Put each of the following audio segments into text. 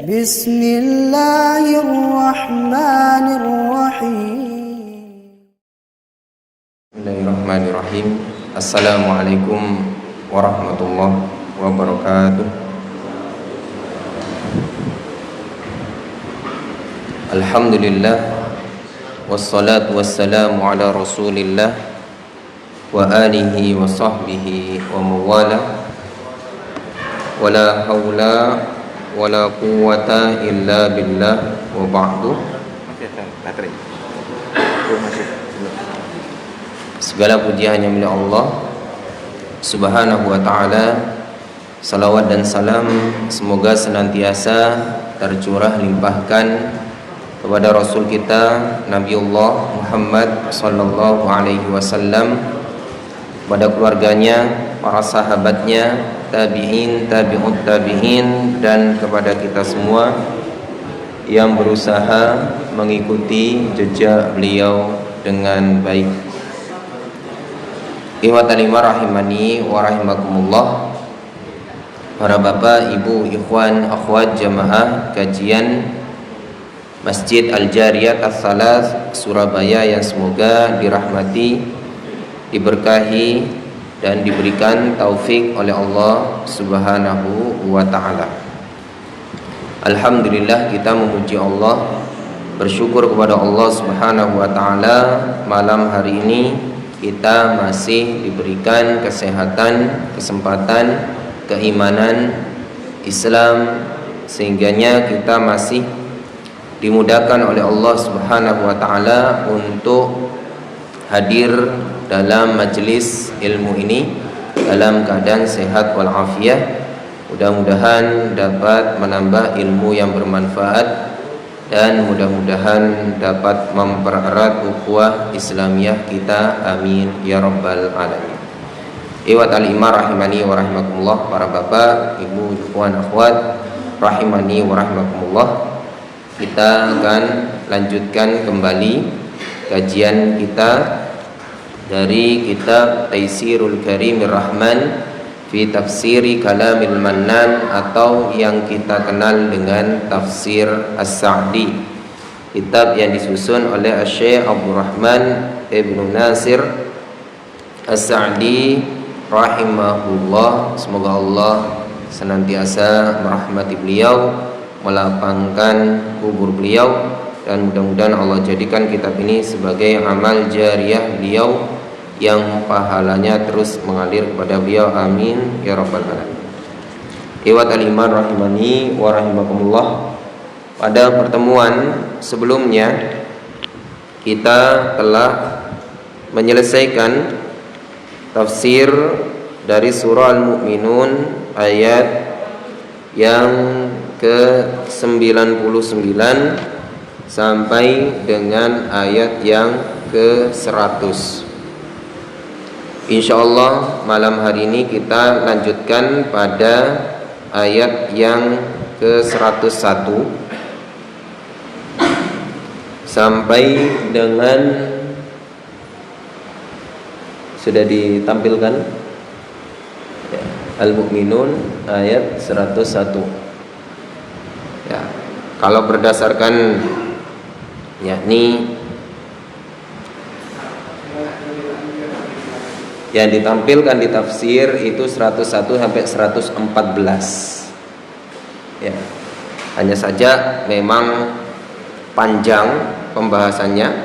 Bismillahirrahmanirrahim. Bismillahirrahmanirrahim. Assalamualaikum warahmatullahi wabarakatuh. Alhamdulillah, wassalatu wassalamu ala rasulillah wa alihi wa sahbihi wa mawala, wala hawla wala quwwata illa billah wa ba'du. Segala puji hanya milik Allah Subhanahu wa ta'ala. Salawat dan salam semoga senantiasa tercurah limpahkan kepada Rasul kita Nabiullah Muhammad sallallahu alaihi wasallam, kepada keluarganya, para sahabatnya, tabi'in, tabi'ut tabi'in, dan kepada kita semua yang berusaha mengikuti jejak beliau dengan baik. Ikhwatal iman rahimani wa rahimakumullah. Para bapak, ibu, ikhwan, akhwat jamaah kajian Masjid Al-Jariyat As-Salas Surabaya yang semoga dirahmati, diberkahi, dan diberikan taufik oleh Allah Subhanahu wa ta'ala. Alhamdulillah, kita memuji Allah, bersyukur kepada Allah Subhanahu wa ta'ala. Malam hari ini kita masih diberikan kesehatan, kesempatan, keimanan, Islam, sehingganya kita masih dimudahkan oleh Allah Subhanahu wa ta'ala untuk hadir dalam majelis ilmu ini dalam keadaan sehat walafiat. Mudah-mudahan dapat menambah ilmu yang bermanfaat dan mudah-mudahan dapat mempererat ukhuwah Islamiyah kita, amin ya rabbal alamin. Ikhwatal iman rahimani wa rahimakumullah. Para bapak, ibu, ikhwan, akhwat rahimani wa rahimakumullah, kita akan lanjutkan kembali kajian kita dari kitab Taisirul Karimir Rahman fi Tafsiri Kalamil Mannan, atau yang kita kenal dengan Tafsir As-Sa'di, kitab yang disusun oleh Syekh Abdurrahman Ibnu Nasir As-Sa'di rahimahullah. Semoga Allah senantiasa merahmati beliau, melapangkan kubur beliau, dan mudah-mudahan Allah jadikan kitab ini sebagai amal jariyah beliau yang pahalanya terus mengalir kepada beliau, amin ya rabbal alamin. Ikhwatal iman rahimani wa rahimakumullah. Pada pertemuan sebelumnya kita telah menyelesaikan tafsir dari surah Al-Mu'minun ayat yang ke-99 sampai dengan ayat yang ke-100. Insyaallah malam hari ini kita lanjutkan pada ayat yang ke-101 sampai dengan, sudah ditampilkan ya, Al-Mu'minun ayat 101. Ya, kalau berdasarkan yakni yang ditampilkan di tafsir itu 101 sampai 114. Ya. Hanya saja memang panjang pembahasannya,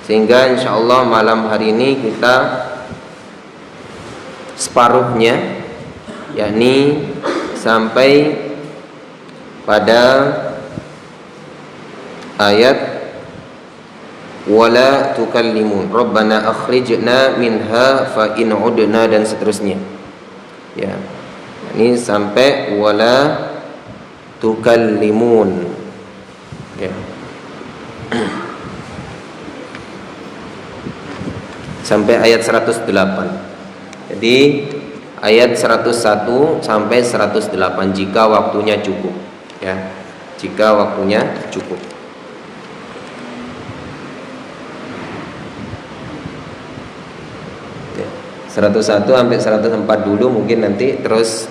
sehingga insyaallah malam hari ini kita separuhnya, yakni sampai pada ayat wala tukallimun rabbana akhrijna minha fa in udna, dan seterusnya. Ya. Ini sampai wala tukallimun. Ya. Sampai ayat 108. Jadi ayat 101 sampai 108 jika waktunya cukup. Ya, jika waktunya cukup. 101 sampai 104 dulu, mungkin nanti terus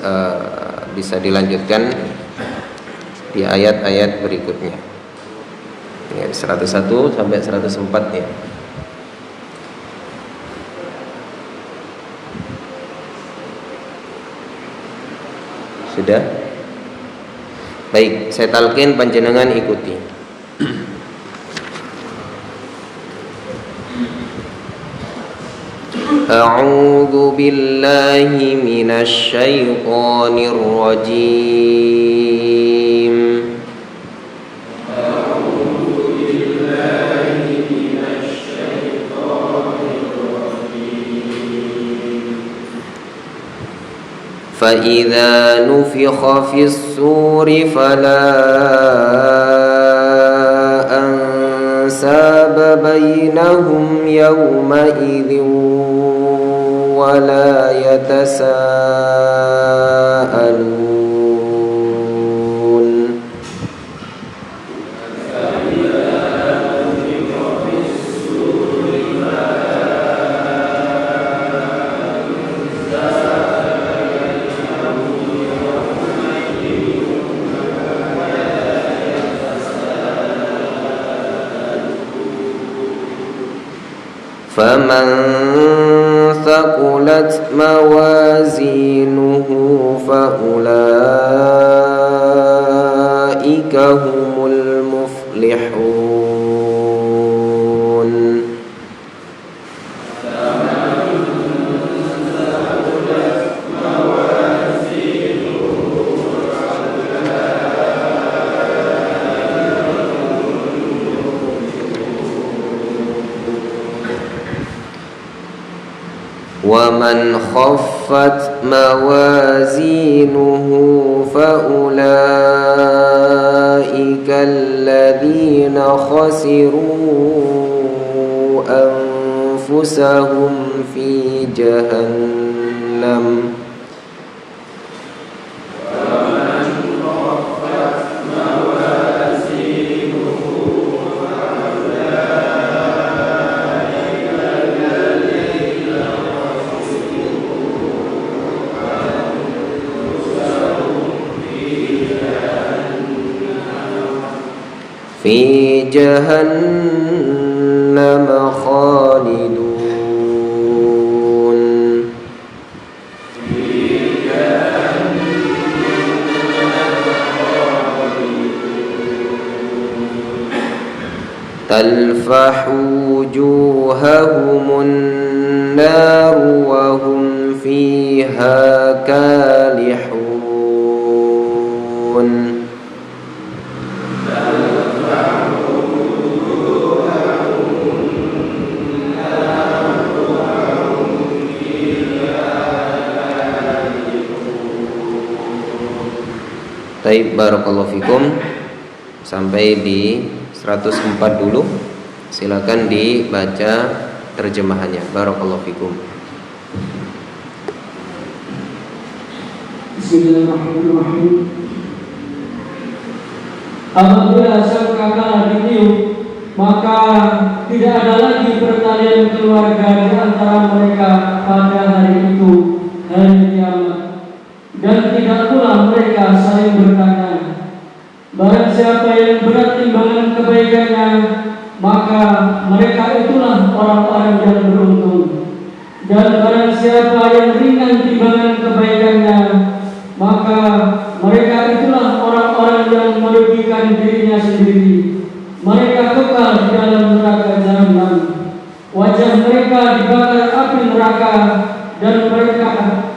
bisa dilanjutkan di ayat-ayat berikutnya. Ya, 101 sampai 104 ya. Sudah? Baik, saya talqin, panjenengan ikuti. A'udzu billahi minasy syaithanir rajim. فإذا نفخ في الصور فلا أنساب بينهم يومئذ ولا يتساءلون. فمن ثقلت موازينه فأولئك هم المفلحون. ومن خفت موازينه فأولئك الذين خسروا أنفسهم في جهنم. في جهنم خالدون. تلفح وجوههم النار وهم فيها كالحون. Baik, barakallahu fikum. Sampai di 104 dulu. Silakan dibaca terjemahannya. Barakallahu fikum. Bismillahirrahmanirrahim. Apabila sangkakala ditiup, maka tidak ada lagi pertalian keluarga di antara mereka pada hari itu, hari kiamat. Dan tidak pula mereka saling bertanya. Barang siapa yang berat timbangan kebaikannya, maka mereka itulah orang-orang yang beruntung. Dan barang siapa yang ringan timbangan kebaikannya, maka mereka itulah orang-orang yang merugikan dirinya sendiri. Mereka kekal di dalam neraka jahanam. Wajah mereka dibakar api neraka, dan mereka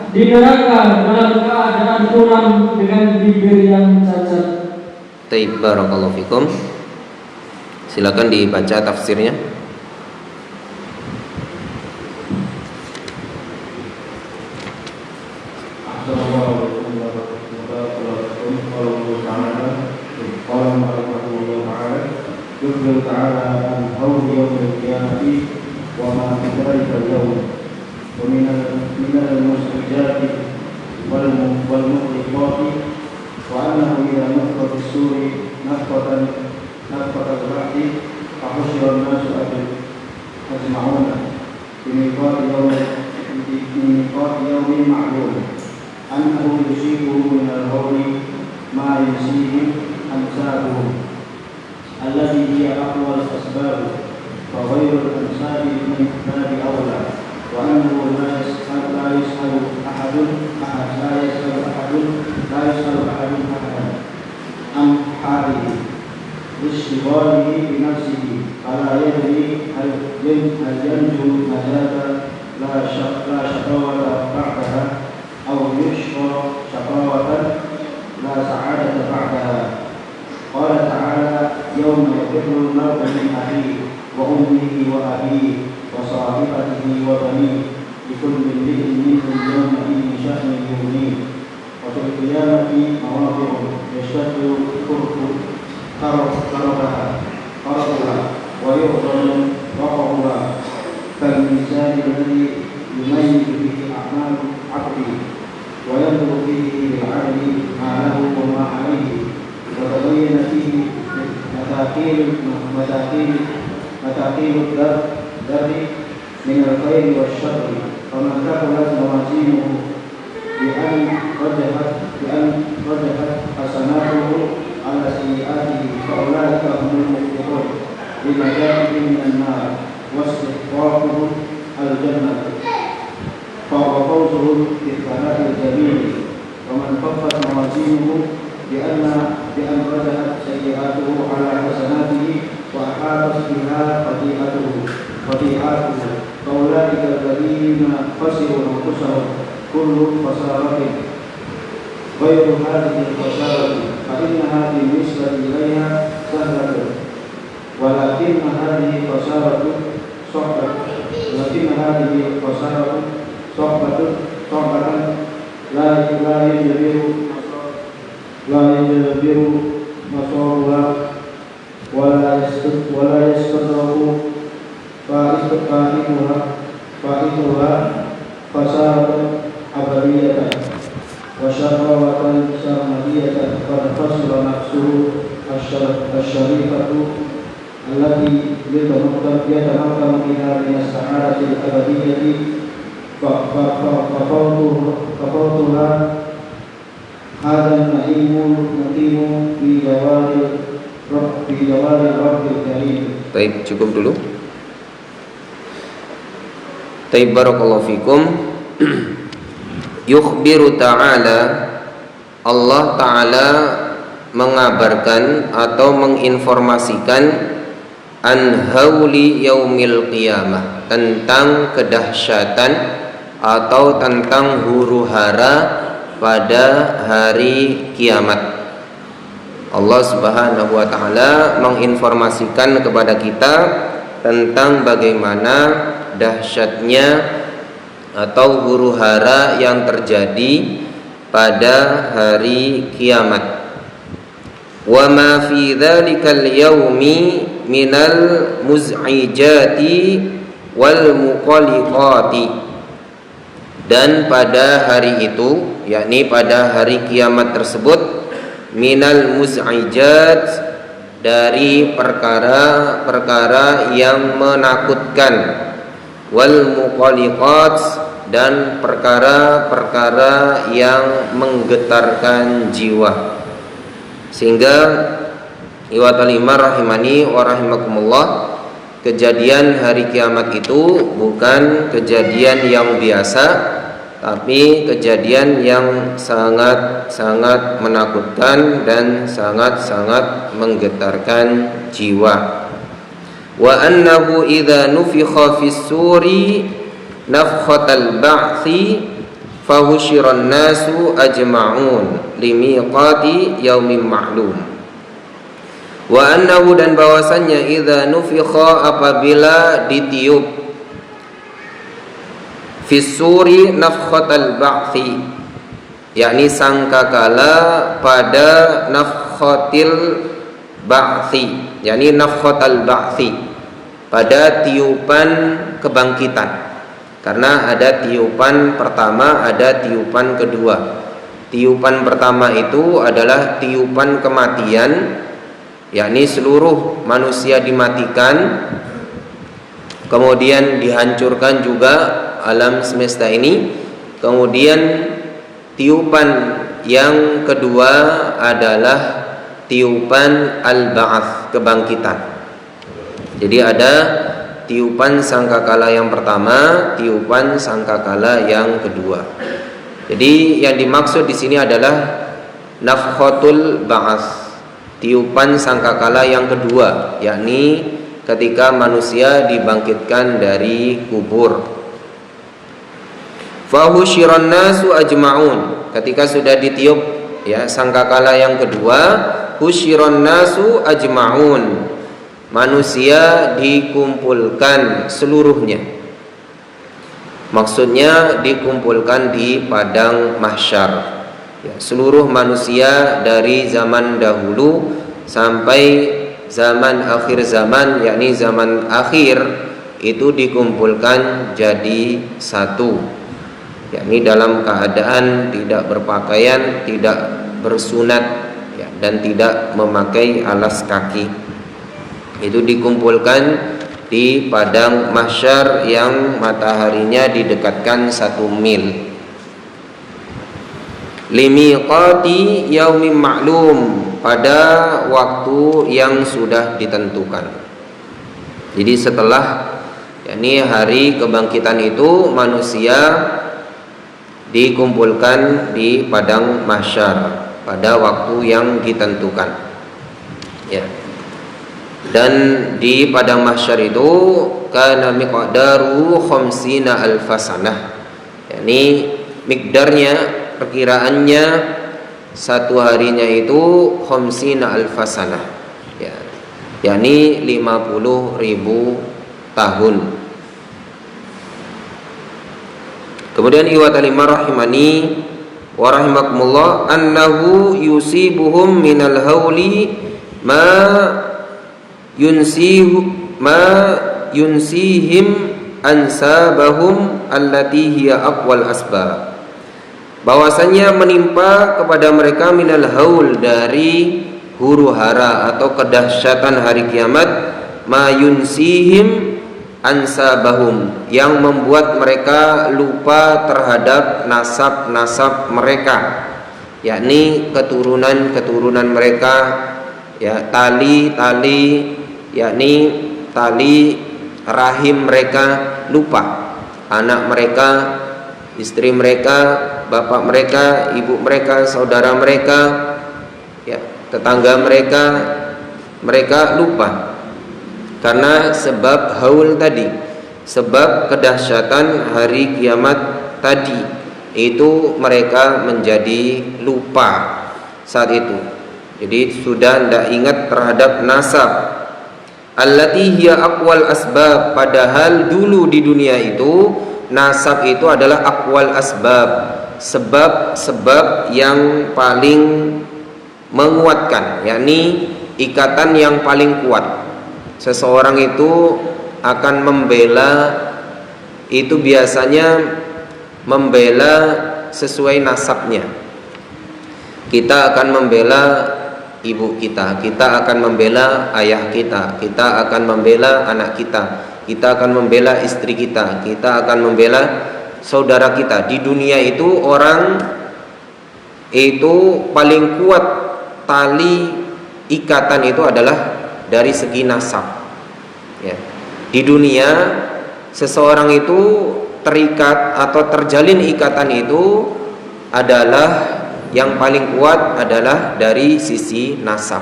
di neraka dalam keadaan muram dengan bibir yang cacat. Baik, barakallahu fikum. Silakan dibaca tafsirnya. وأنه إذا نفخ في السور نفخة البعث فحشر الناس أجمعون بميقات ميقات يوم معلوم أنه يصيبه من القول ما ينسيه أنسابه الذي هي أقوى الأسباب فغير الأنساب من باب أولى وأنه لا يسأل أحد أحدا عن حاله لاشتغاله بنفسه فلا يدري هل ينجو نجاة لا شقاوة بعدها أو يشقى شقاوة لا سعادة بعدها. قال تعالى يوم يفر المرء من أخيه وأمه وأبيه وصاحبته وبنيه لكل امرئ منهم يومئذ شأن يغنيه وفي القيامة مواضع يشتد قربها ويعظم وقعها كالميزان الذي يميز به أعمال عبده وينظر فيه بالعدل ما له وما عليه وتبين فيه مثاقيل الدر من الخير والشر فمن ثقلت موازينه بأن رجحت حسناته على سيئاته فأولئك هم المفلحون بنجاة من النار واستحقاقهم الجنة فوزهم في الثناء الجميل. ومن خفت موازينه بأن رجحت سيئاته على حسناته وأحاطت بها خطيئاته فأولئك الذين خسروا أنفسهم كل خسارة غير هذه الخسارة فإنها بالنسبة إليها سهلة ولكن هذه خسارة صعبة لا يجبر مصابها ولا يستدرك فائتها خسارة أبدية وشقاوة سرمدية قد خسر نفسه الشريفة التي يتمكن بها من السعادة الأبدية ففوتها هذا النعيم المقيم في جوار الرب الكريم. Baik, cukup dulu. Taib barakallahu fikum. Yukhbiru ta'ala, Allah ta'ala mengabarkan atau menginformasikan an hauli yaumil qiyamah, tentang kedahsyatan atau tentang huru-hara pada hari kiamat. Allah Subhanahu wa taala menginformasikan kepada kita tentang bagaimana dahsyatnya atau huru-hara yang terjadi pada hari kiamat. Wa ma fi dzalikal yaumi minal muz'ijati wal muqalliqati, dan pada hari itu, yakni pada hari kiamat tersebut, minal muz'ijat, dari perkara-perkara yang menakutkan, wal muqalliqat, dan perkara-perkara yang menggetarkan jiwa. Sehingga iwatal iman rahimani wa rahimakumullah, kejadian hari kiamat itu bukan kejadian yang biasa, tapi kejadian yang sangat-sangat menakutkan dan sangat-sangat menggetarkan jiwa. Wa annahu idza nufikha fis suri nafkhatal ba'thi fahusyiran nasu ajma'un limiqati yaumin ma'lum. Wa annahu, dan bahwasannya, idza nufikha, apabila ditiup, fissuri nafkhatal ba'thi, yakni sangkakala pada nafkhatil ba'thi, yakni nafkhatal ba'thi, pada tiupan kebangkitan. Karena ada tiupan pertama, ada tiupan kedua. Tiupan pertama itu adalah tiupan kematian, yakni seluruh manusia dimatikan, kemudian dihancurkan juga alam semesta ini. Kemudian tiupan yang kedua adalah tiupan al-ba'ats, kebangkitan. Jadi ada tiupan sangkakala yang pertama, tiupan sangkakala yang kedua. Jadi yang dimaksud di sini adalah nafkhatul ba'ats, tiupan sangkakala yang kedua, yakni ketika manusia dibangkitkan dari kubur. Fahusyiran nasu ajma'un, ketika sudah ditiup ya sangkakala yang kedua, husyiran nasu ajma'un, manusia dikumpulkan seluruhnya. Maksudnya dikumpulkan di padang mahsyar ya, seluruh manusia dari zaman dahulu sampai zaman akhir zaman, yakni zaman akhir, itu dikumpulkan jadi satu, yakni dalam keadaan tidak berpakaian, tidak bersunat ya, dan tidak memakai alas kaki. Itu dikumpulkan di padang mahsyar yang mataharinya didekatkan 1 mil. Limiqati yaumim ma'lum, pada waktu yang sudah ditentukan. Jadi setelah yakni hari kebangkitan itu, manusia dikumpulkan di padang mahsyar pada waktu yang ditentukan ya. Dan di padang mahsyar itu kana miqdaru khamsina alfasanah, yakni mikdarnya, perkiraannya satu harinya itu khamsina alfasanah ya, yakni 50.000 tahun. Kemudian iwatalimah rahimani wa rahimakumullah, annahu yusibuhum minal hauli ma yunsihim ansabahum allati hiya aqwal asbab, bahwasanya menimpa kepada mereka minal haul, dari huru hara atau kedahsyatan hari kiamat, ma yunsihim ansabahum, yang membuat mereka lupa terhadap nasab-nasab mereka, yakni keturunan-keturunan mereka ya, tali-tali, yakni tali rahim mereka lupa, anak mereka, istri mereka, bapak mereka, ibu mereka, saudara mereka ya, tetangga mereka, mereka lupa karena sebab haul tadi, sebab kedahsyatan hari kiamat tadi, itu mereka menjadi lupa saat itu. Jadi sudah tidak ingat terhadap nasab. Allati hiya aqwal asbab, padahal dulu di dunia itu nasab itu adalah aqwal asbab, sebab-sebab yang paling menguatkan, yakni ikatan yang paling kuat. Seseorang itu akan membela, itu biasanya membela sesuai nasabnya. Kita akan membela ibu kita, kita akan membela ayah kita, kita akan membela anak kita, kita akan membela istri kita, kita akan membela saudara kita. Di dunia itu orang itu paling kuat tali ikatan itu adalah dari segi nasab ya. Di dunia seseorang itu terikat atau terjalin ikatan itu adalah yang paling kuat adalah dari sisi nasab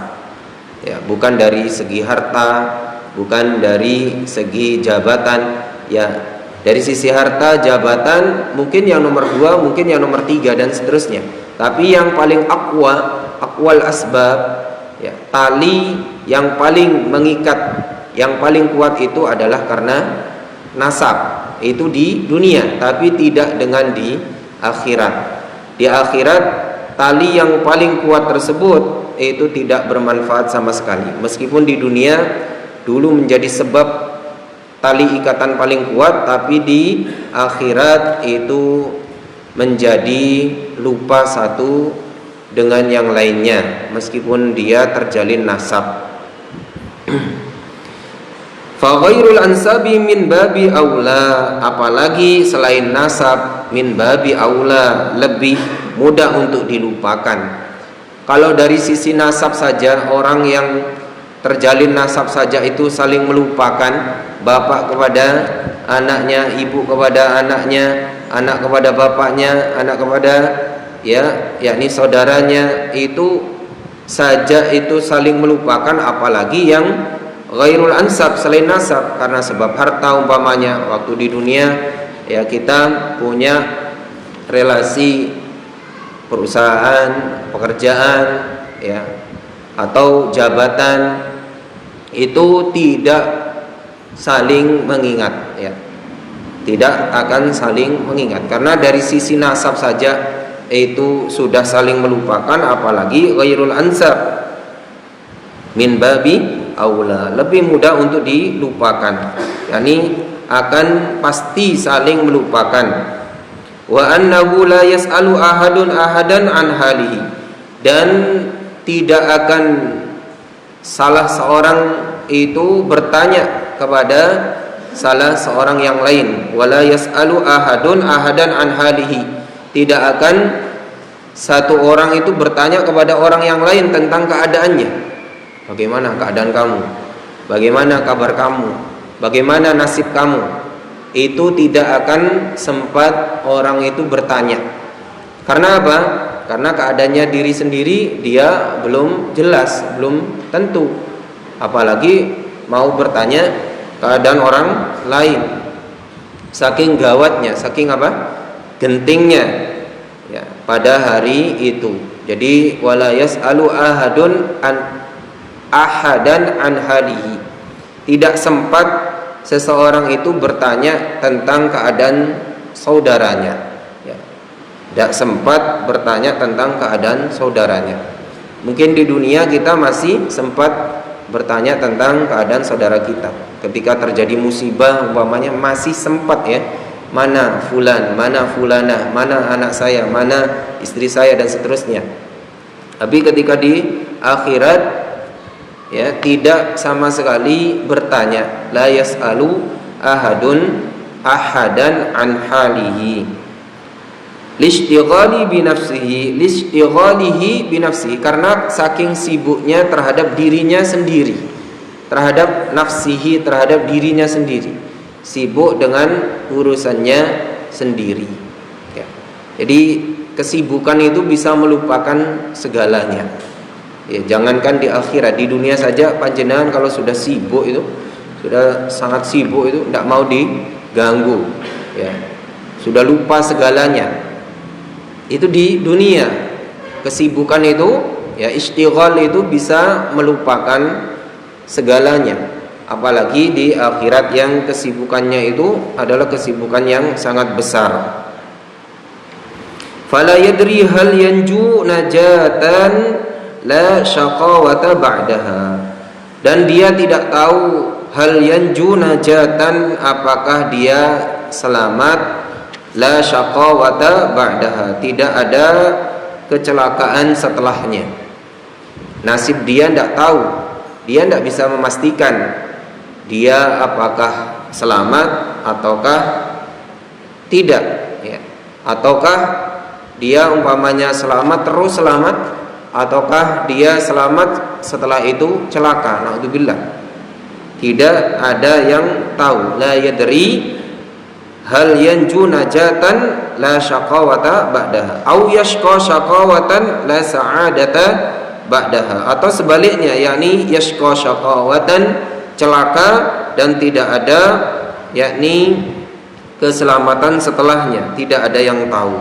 ya, bukan dari segi harta, bukan dari segi jabatan ya. Dari sisi harta, jabatan mungkin yang nomor 2, mungkin yang nomor 3 dan seterusnya, tapi yang paling aqwal asbab ya, tali yang paling mengikat, yang paling kuat itu adalah karena nasab. Itu di dunia, tapi tidak dengan di akhirat. Di akhirat tali yang paling kuat tersebut itu tidak bermanfaat sama sekali. Meskipun di dunia dulu menjadi sebab tali ikatan paling kuat, tapi di akhirat itu menjadi lupa satu dengan yang lainnya, meskipun dia terjalin nasab. Fa ghairul ansabi min babi aula, apalagi selain nasab, min babi aula, lebih mudah untuk dilupakan. Kalau dari sisi nasab saja, orang yang terjalin nasab saja itu saling melupakan, bapak kepada anaknya, ibu kepada anaknya, anak kepada bapaknya, anak kepada yakni saudaranya, itu saja itu saling melupakan, apalagi yang ghairul ansab, selain nasab. Karena sebab harta umpamanya, waktu di dunia ya kita punya relasi perusahaan, pekerjaan ya, atau jabatan, itu tidak saling mengingat ya, tidak akan saling mengingat. Karena dari sisi nasab saja itu sudah saling melupakan, apalagi ghairul ansab, min babi aula, lebih mudah untuk dilupakan, yakni akan pasti saling melupakan. Wa annahu la yas'alu ahadun ahadan an halihi, dan tidak akan salah seorang itu bertanya kepada salah seorang yang lain. Wala yas'alu ahadun ahadan an halihi, tidak akan satu orang itu bertanya kepada orang yang lain tentang keadaannya. Bagaimana keadaan kamu? Bagaimana kabar kamu? Bagaimana nasib kamu? Itu tidak akan sempat orang itu bertanya. Karena apa? Karena keadaannya diri sendiri dia belum jelas, belum tentu. Apalagi mau bertanya keadaan orang lain. Saking gawatnya, saking apa? Gentingnya ya, pada hari itu. Jadi wala yas'alu ahadun ahadan an halihi, tidak sempat seseorang itu bertanya tentang keadaan saudaranya ya. Tidak sempat bertanya tentang keadaan saudaranya. Mungkin di dunia kita masih sempat bertanya tentang keadaan saudara kita. Ketika terjadi musibah umpamanya masih sempat ya, mana fulan, mana fulanah, mana anak saya, mana istri saya, dan seterusnya. Tapi ketika di akhirat ya, tidak sama sekali bertanya. La yas'alu ahadun ahadan an halihi lishtighali binafsihi, karena saking sibuknya terhadap dirinya sendiri, terhadap nafsihi, terhadap dirinya sendiri, sibuk dengan urusannya sendiri ya. Jadi kesibukan itu bisa melupakan segalanya ya. Jangankan di akhirat, di dunia saja panjenengan kalau sudah sibuk itu, sudah sangat sibuk itu, tidak mau diganggu ya, sudah lupa segalanya. Itu di dunia kesibukan itu ya, istighal itu bisa melupakan segalanya. Apalagi di akhirat yang kesibukannya itu adalah kesibukan yang sangat besar. Fala yadri hal yanju najatan la syaqawata ba'daha, dan dia tidak tahu hal yanju najatan, apakah dia selamat, la syaqawata ba'daha, tidak ada kecelakaan setelahnya. Nasib dia tidak tahu, dia tidak bisa memastikan dia apakah selamat ataukah tidak ya. Ataukah dia umpamanya selamat terus selamat, ataukah dia selamat setelah itu celaka, naudzubillah. Tidak ada yang tahu. La yadri hal yanju najatan la syaqawata ba'daha au yashqa syaqawatan la sa'adata ba'daha, atau sebaliknya, yakni yashqa syaqawatan, celaka dan tidak ada yakni keselamatan setelahnya, tidak ada yang tahu.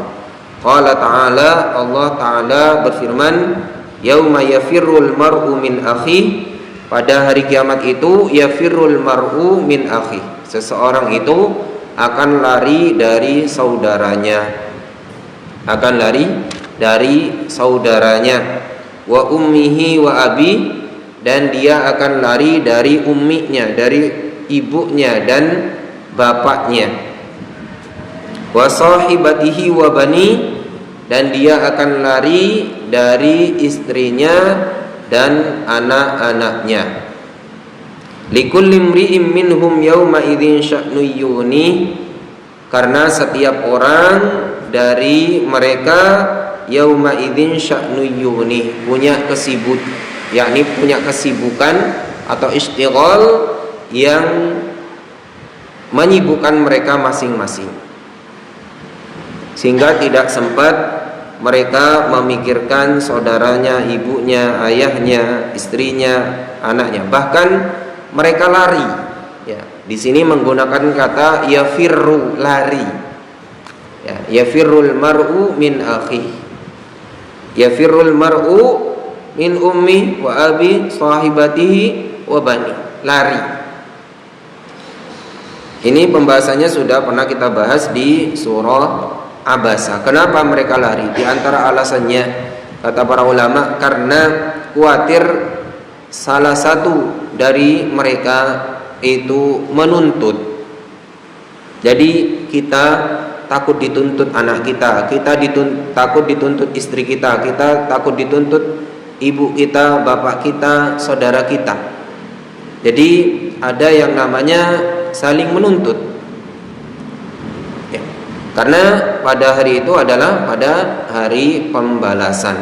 Qala ta'ala, Allah ta'ala berfirman, yauma yafirrul mar'u min akhi, pada hari kiamat itu yafirrul mar'u min akhi, seseorang itu akan lari dari saudaranya, akan lari dari saudaranya. Wa ummihi wa abi, dan dia akan lari dari umminya, dari ibunya dan bapaknya. Wa sahibatihi wa bani, dan dia akan lari dari istrinya dan anak-anaknya. Likulli imri'in minhum yawma idzin sya'nu yughni, karena setiap orang dari mereka yauma idzin sya'nu yughni, punya kesibuk, yakni punya kesibukan atau istighal yang menyibukkan mereka masing-masing, sehingga tidak sempat mereka memikirkan saudaranya, ibunya, ayahnya, istrinya, anaknya. Bahkan mereka lari. Ya, di sini menggunakan kata yafirru, lari. Ya, yafirrul mar'u min akhi. Yafirrul mar'u min ummi wa abi sahibatihi wa bani. Lari. Ini pembahasannya sudah pernah kita bahas di surah Abasa. Kenapa mereka lari? Di antara alasannya, kata para ulama, karena khawatir salah satu dari mereka itu menuntut. Jadi kita takut dituntut anak kita, takut dituntut istri kita takut dituntut ibu kita, bapak kita, saudara kita. Jadi ada yang namanya saling menuntut. Ya. Karena pada hari itu adalah pada hari pembalasan.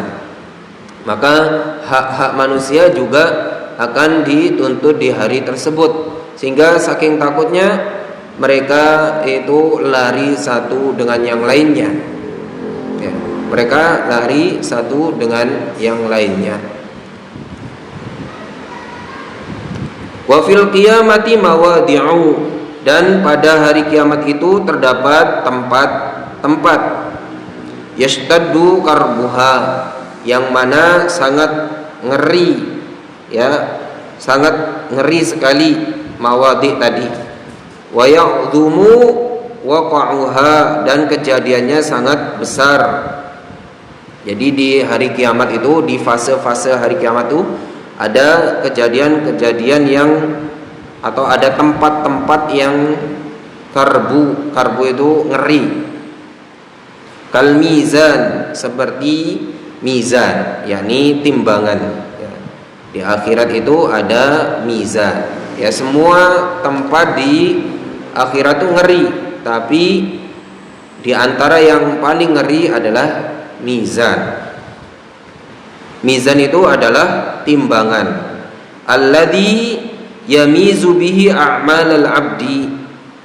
Maka hak-hak manusia juga akan dituntut di hari tersebut, sehingga saking takutnya mereka itu lari satu dengan yang lainnya. Ya, mereka lari satu dengan yang lainnya. Wa fil qiyamati mawadi'u, dan pada hari kiamat itu terdapat tempat-tempat yashtaddu karbuha, yang mana sangat ngeri, ya, sangat ngeri sekali mawadi' tadi. Wa ya'dhumu waqa'uha, dan kejadiannya sangat besar. Jadi di hari kiamat itu, di fase-fase hari kiamat itu ada kejadian-kejadian yang, atau ada tempat-tempat yang karbu itu ngeri. Kal mizan, seperti mizan, yakni timbangan. Ya. Di akhirat itu ada mizan. Ya, semua tempat di akhirat itu ngeri, tapi di antara yang paling ngeri adalah mizan. Mizan itu adalah timbangan. Alladzi yamizu bihi a'malal abdi,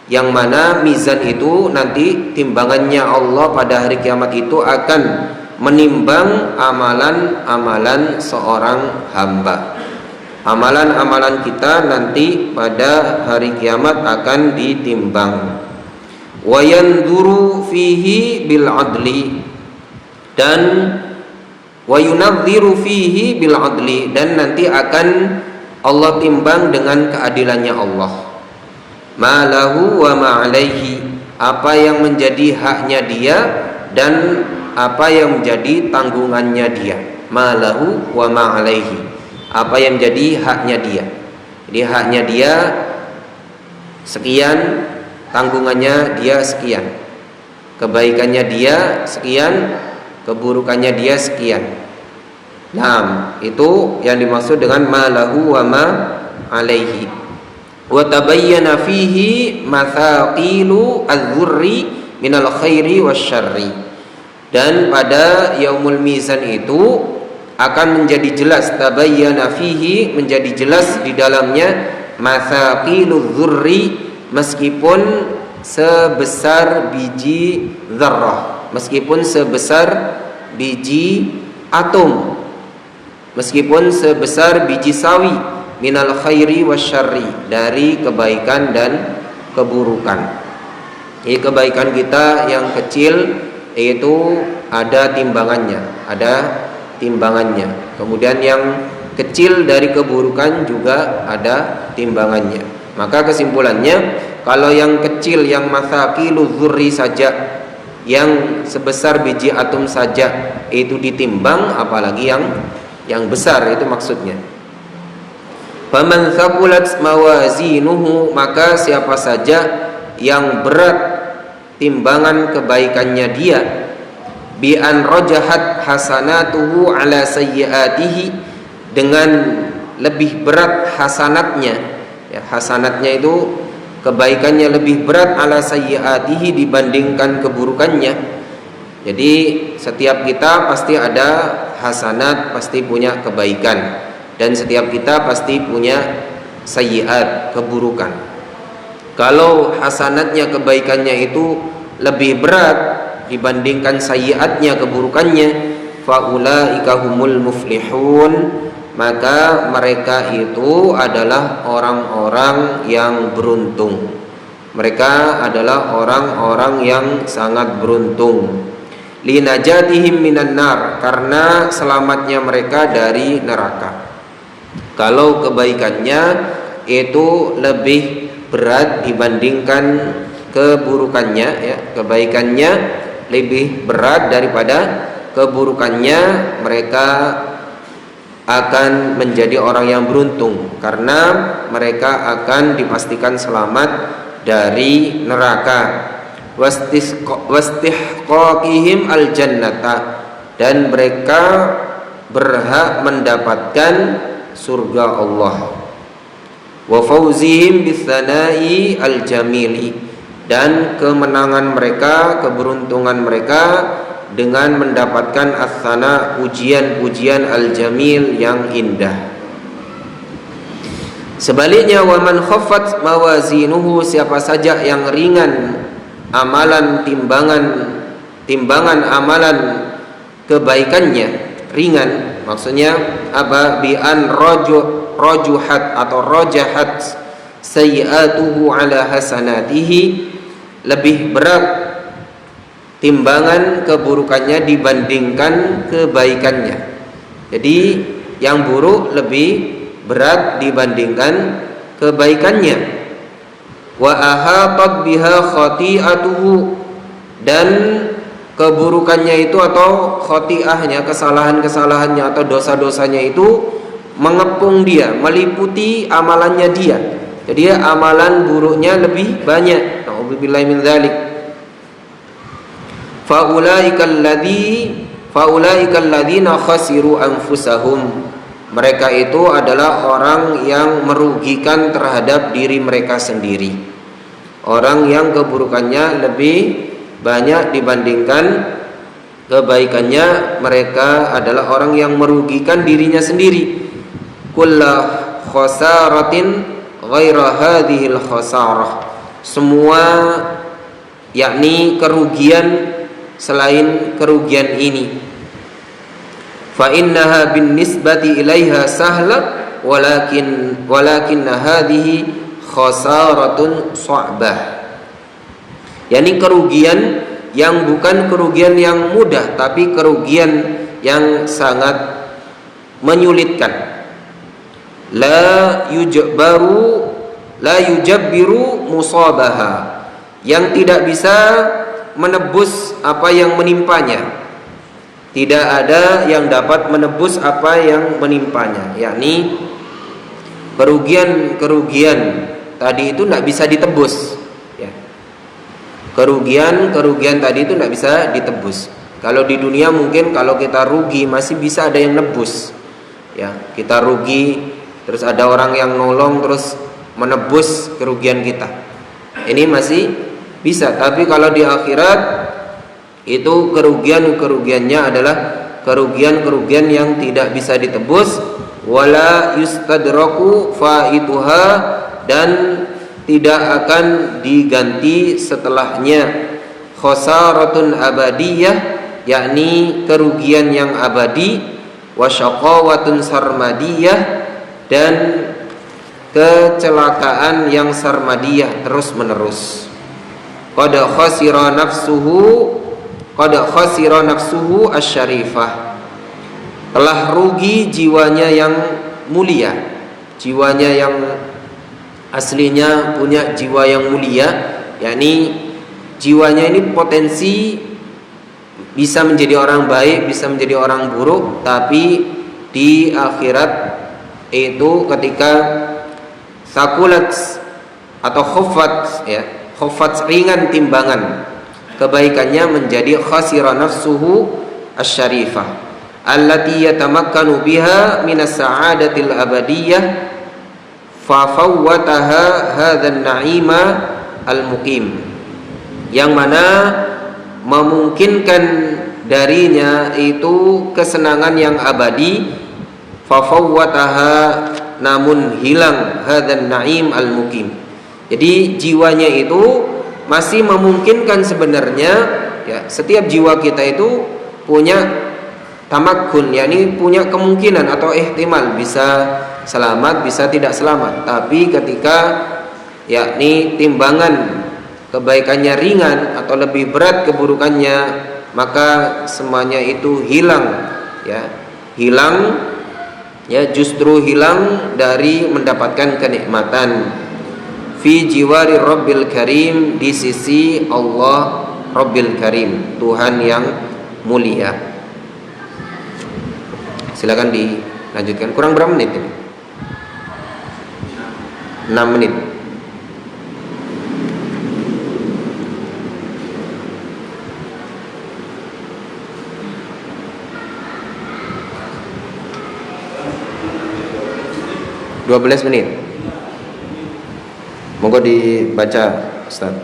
yang mana mizan itu nanti timbangannya Allah pada hari kiamat itu akan menimbang amalan-amalan seorang hamba. Amalan-amalan kita nanti pada hari kiamat akan ditimbang. Wa yanzuru fihi bil adli, dan wa yunadziru fihi bil adli, dan nanti akan Allah timbang dengan keadilannya Allah. Ma lahu wa ma alaihi, apa yang menjadi haknya dia dan apa yang menjadi tanggungannya dia. Ma lahu wa ma alaihi, apa yang menjadi haknya dia. Jadi haknya dia sekian, tanggungannya dia sekian, kebaikannya dia sekian, keburukannya dia sekian. Nah, itu yang dimaksud dengan ma lahu wa ma alaihi. Wa tabayyana fihi mathaqilu adz-dzurri minal khairi wasyarri, dan pada yaumul mizan itu akan menjadi jelas, tabayyana fihi, menjadi jelas di dalamnya, mathaqilu dzurri, meskipun sebesar biji dzarrah, meskipun sebesar biji atom, meskipun sebesar biji sawi, minal khairi wasyarri, dari kebaikan dan keburukan. Jadi kebaikan kita yang kecil itu ada timbangannya, kemudian yang kecil dari keburukan juga ada timbangannya. Maka kesimpulannya, kalau yang kecil, yang mathaqilu dzurri saja, yang sebesar biji atom saja itu ditimbang, apalagi yang besar, itu maksudnya. Faman thaqulat mawazinuhu, maka siapa saja yang berat timbangan kebaikannya dia, bi an rajahat hasanatuhu ala sayyiatihi, dengan lebih berat hasanatnya Ya, hasanatnya itu kebaikannya lebih berat ala sayyiatihi dibandingkan keburukannya. Jadi setiap kita pasti ada hasanat, pasti punya kebaikan, dan setiap kita pasti punya sayyiat, keburukan. Kalau hasanatnya, kebaikannya itu lebih berat dibandingkan sayyiatnya, keburukannya, faulaika humul muflihun, maka mereka itu adalah orang-orang yang beruntung. Mereka adalah orang-orang yang sangat beruntung. Linajatihim minan nar, karena selamatnya mereka dari neraka. Kalau kebaikannya itu lebih berat dibandingkan keburukannya, ya, kebaikannya lebih berat daripada keburukannya, mereka akan menjadi orang yang beruntung karena mereka akan dipastikan selamat dari neraka. Wastihqaqihim al-jannata, dan mereka berhak mendapatkan surga Allah. Wa fawzihim bitsanai al-jamili, dan kemenangan mereka, keberuntungan mereka dengan mendapatkan as-sana, pujian-pujian al-jamil yang indah. Sebaliknya, wa man khaffat mawazinuhu, siapa saja yang ringan amalan timbangan amalan kebaikannya, ringan maksudnya apa, bi an rajuhat atau rajahat sayyi'atuhu ala hasanatihi, lebih berat timbangan keburukannya dibandingkan kebaikannya. Jadi yang buruk lebih berat dibandingkan kebaikannya. Wa ahatat biha khati'atuhu, dan keburukannya itu atau khati'ahnya, kesalahan-kesalahannya atau dosa-dosanya itu mengepung dia, meliputi amalannya dia. Jadi amalan buruknya lebih banyak. Nauzubillahi min dzalik. Faulaikal ladzina khasiru anfusahum, mereka itu adalah orang yang merugikan terhadap diri mereka sendiri, orang yang keburukannya lebih banyak dibandingkan kebaikannya. Mereka adalah orang yang merugikan dirinya sendiri. Kullu khasaratin ghaira hadhil khasarah, semua yakni kerugian selain kerugian ini. Fa innaha bin nisbati ilaiha sahla walakin hadhihi khasaratun sa'bah, yakni kerugian yang bukan kerugian yang mudah, tapi kerugian yang sangat menyulitkan. La yujabbiru musabaha, yang tidak bisa menebus apa yang menimpanya. Tidak ada yang dapat menebus apa yang menimpanya, yakni kerugian tadi itu tidak bisa ditebus, ya. Kerugian tadi itu tidak bisa ditebus. Kalau di dunia mungkin kalau kita rugi masih bisa ada yang nebus, ya. Kita rugi terus ada orang yang nolong terus menebus kerugian kita, ini masih bisa. Tapi kalau di akhirat itu kerugiannya adalah kerugian yang tidak bisa ditebus. Wala yustadraku faituha, dan tidak akan diganti setelahnya. Khasaratun abadiyah, yakni kerugian yang abadi. Wasyaqawatun sarmadiyah, dan kecelakaan yang sarmadiyah, terus menerus. Qad khasira nafsuhu asyarifah, telah rugi jiwanya yang mulia, jiwanya yang aslinya punya jiwa yang mulia, yakni jiwanya ini potensi bisa menjadi orang baik, bisa menjadi orang buruk, tapi di akhirat itu ketika sakulat atau khuffat, ya, khuffat ringan timbangan kebaikannya, menjadi khasira nafsuhu asyarifah allati yatamakkanu biha minas sa'adatil abadiyah fa fawwataha hadzal na'ima al-muqim, yang mana memungkinkan darinya itu kesenangan yang abadi, fa fawwataha, namun hilang hadzal na'im al-muqim. Jadi jiwanya itu masih memungkinkan sebenarnya, ya, setiap jiwa kita itu punya tamakkun, yakni punya kemungkinan atau ihtimal bisa selamat, bisa tidak selamat. Tapi ketika yakni timbangan kebaikannya ringan atau lebih berat keburukannya, maka semuanya itu hilang, ya, hilang, ya, justru hilang dari mendapatkan kenikmatan. Fi jiwari Rabbil Karim, di sisi Allah Rabbil Karim, Tuhan yang mulia. Silakan dilanjutkan. Kurang berapa menit ini? 6 menit. (12 menit). Monggo dibaca, Ustaz.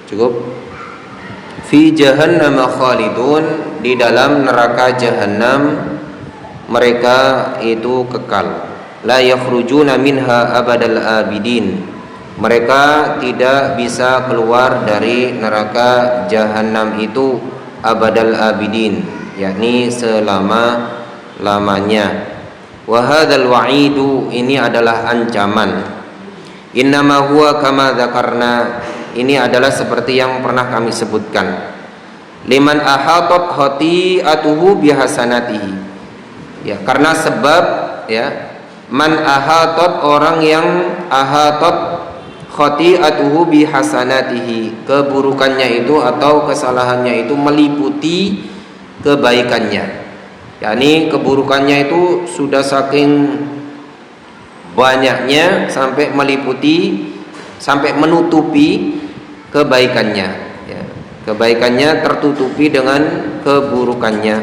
Cukup. Fi jahannam khalidun, di dalam neraka jahanam mereka itu kekal. La yakhrujuna minha abadal abidin, mereka tidak bisa keluar dari neraka jahanam itu abadal abidin, yakni selama-lamanya. Wa hadzal wa'idu, ini adalah ancaman. Innama huwa kama dzakarna, ini adalah seperti yang pernah kami sebutkan. Liman ahatat khati'atuhu bihasanatihi, ya, karena sebab, ya, man ahatat, orang yang ahatat khati'atuhu bihasanatihi, keburukannya itu atau kesalahannya itu meliputi kebaikannya, yakni keburukannya itu sudah saking banyaknya sampai meliputi, sampai menutupi kebaikannya, ya, kebaikannya tertutupi dengan keburukannya.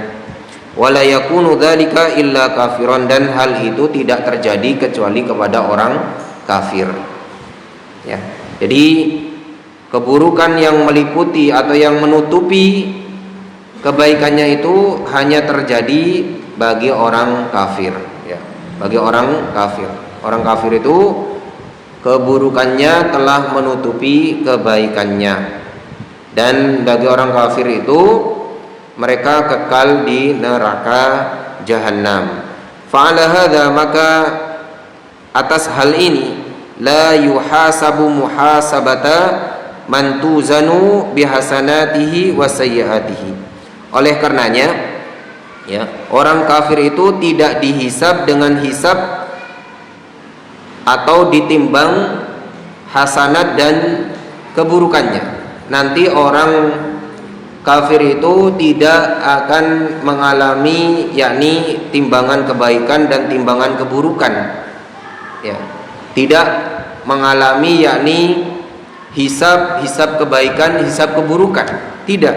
Wala yakunu dzalika illa kafiran, dan hal itu tidak terjadi kecuali kepada orang kafir, ya. Jadi keburukan yang meliputi atau yang menutupi kebaikannya itu hanya terjadi bagi orang kafir, ya, bagi orang kafir. Orang kafir itu keburukannya telah menutupi kebaikannya, dan bagi orang kafir itu mereka kekal di neraka jahanam. Fa'ala hadza, maka atas hal ini, la yuhasabu muhasabata man tuzanu bihasanatihi wa sayyiatihi, Oleh karenanya, ya, orang kafir itu tidak dihisab dengan hisab atau ditimbang hasanat dan keburukannya. Nanti orang kafir itu tidak akan mengalami yakni timbangan kebaikan dan timbangan keburukan, ya, tidak mengalami yakni hisab kebaikan, hisab keburukan, tidak,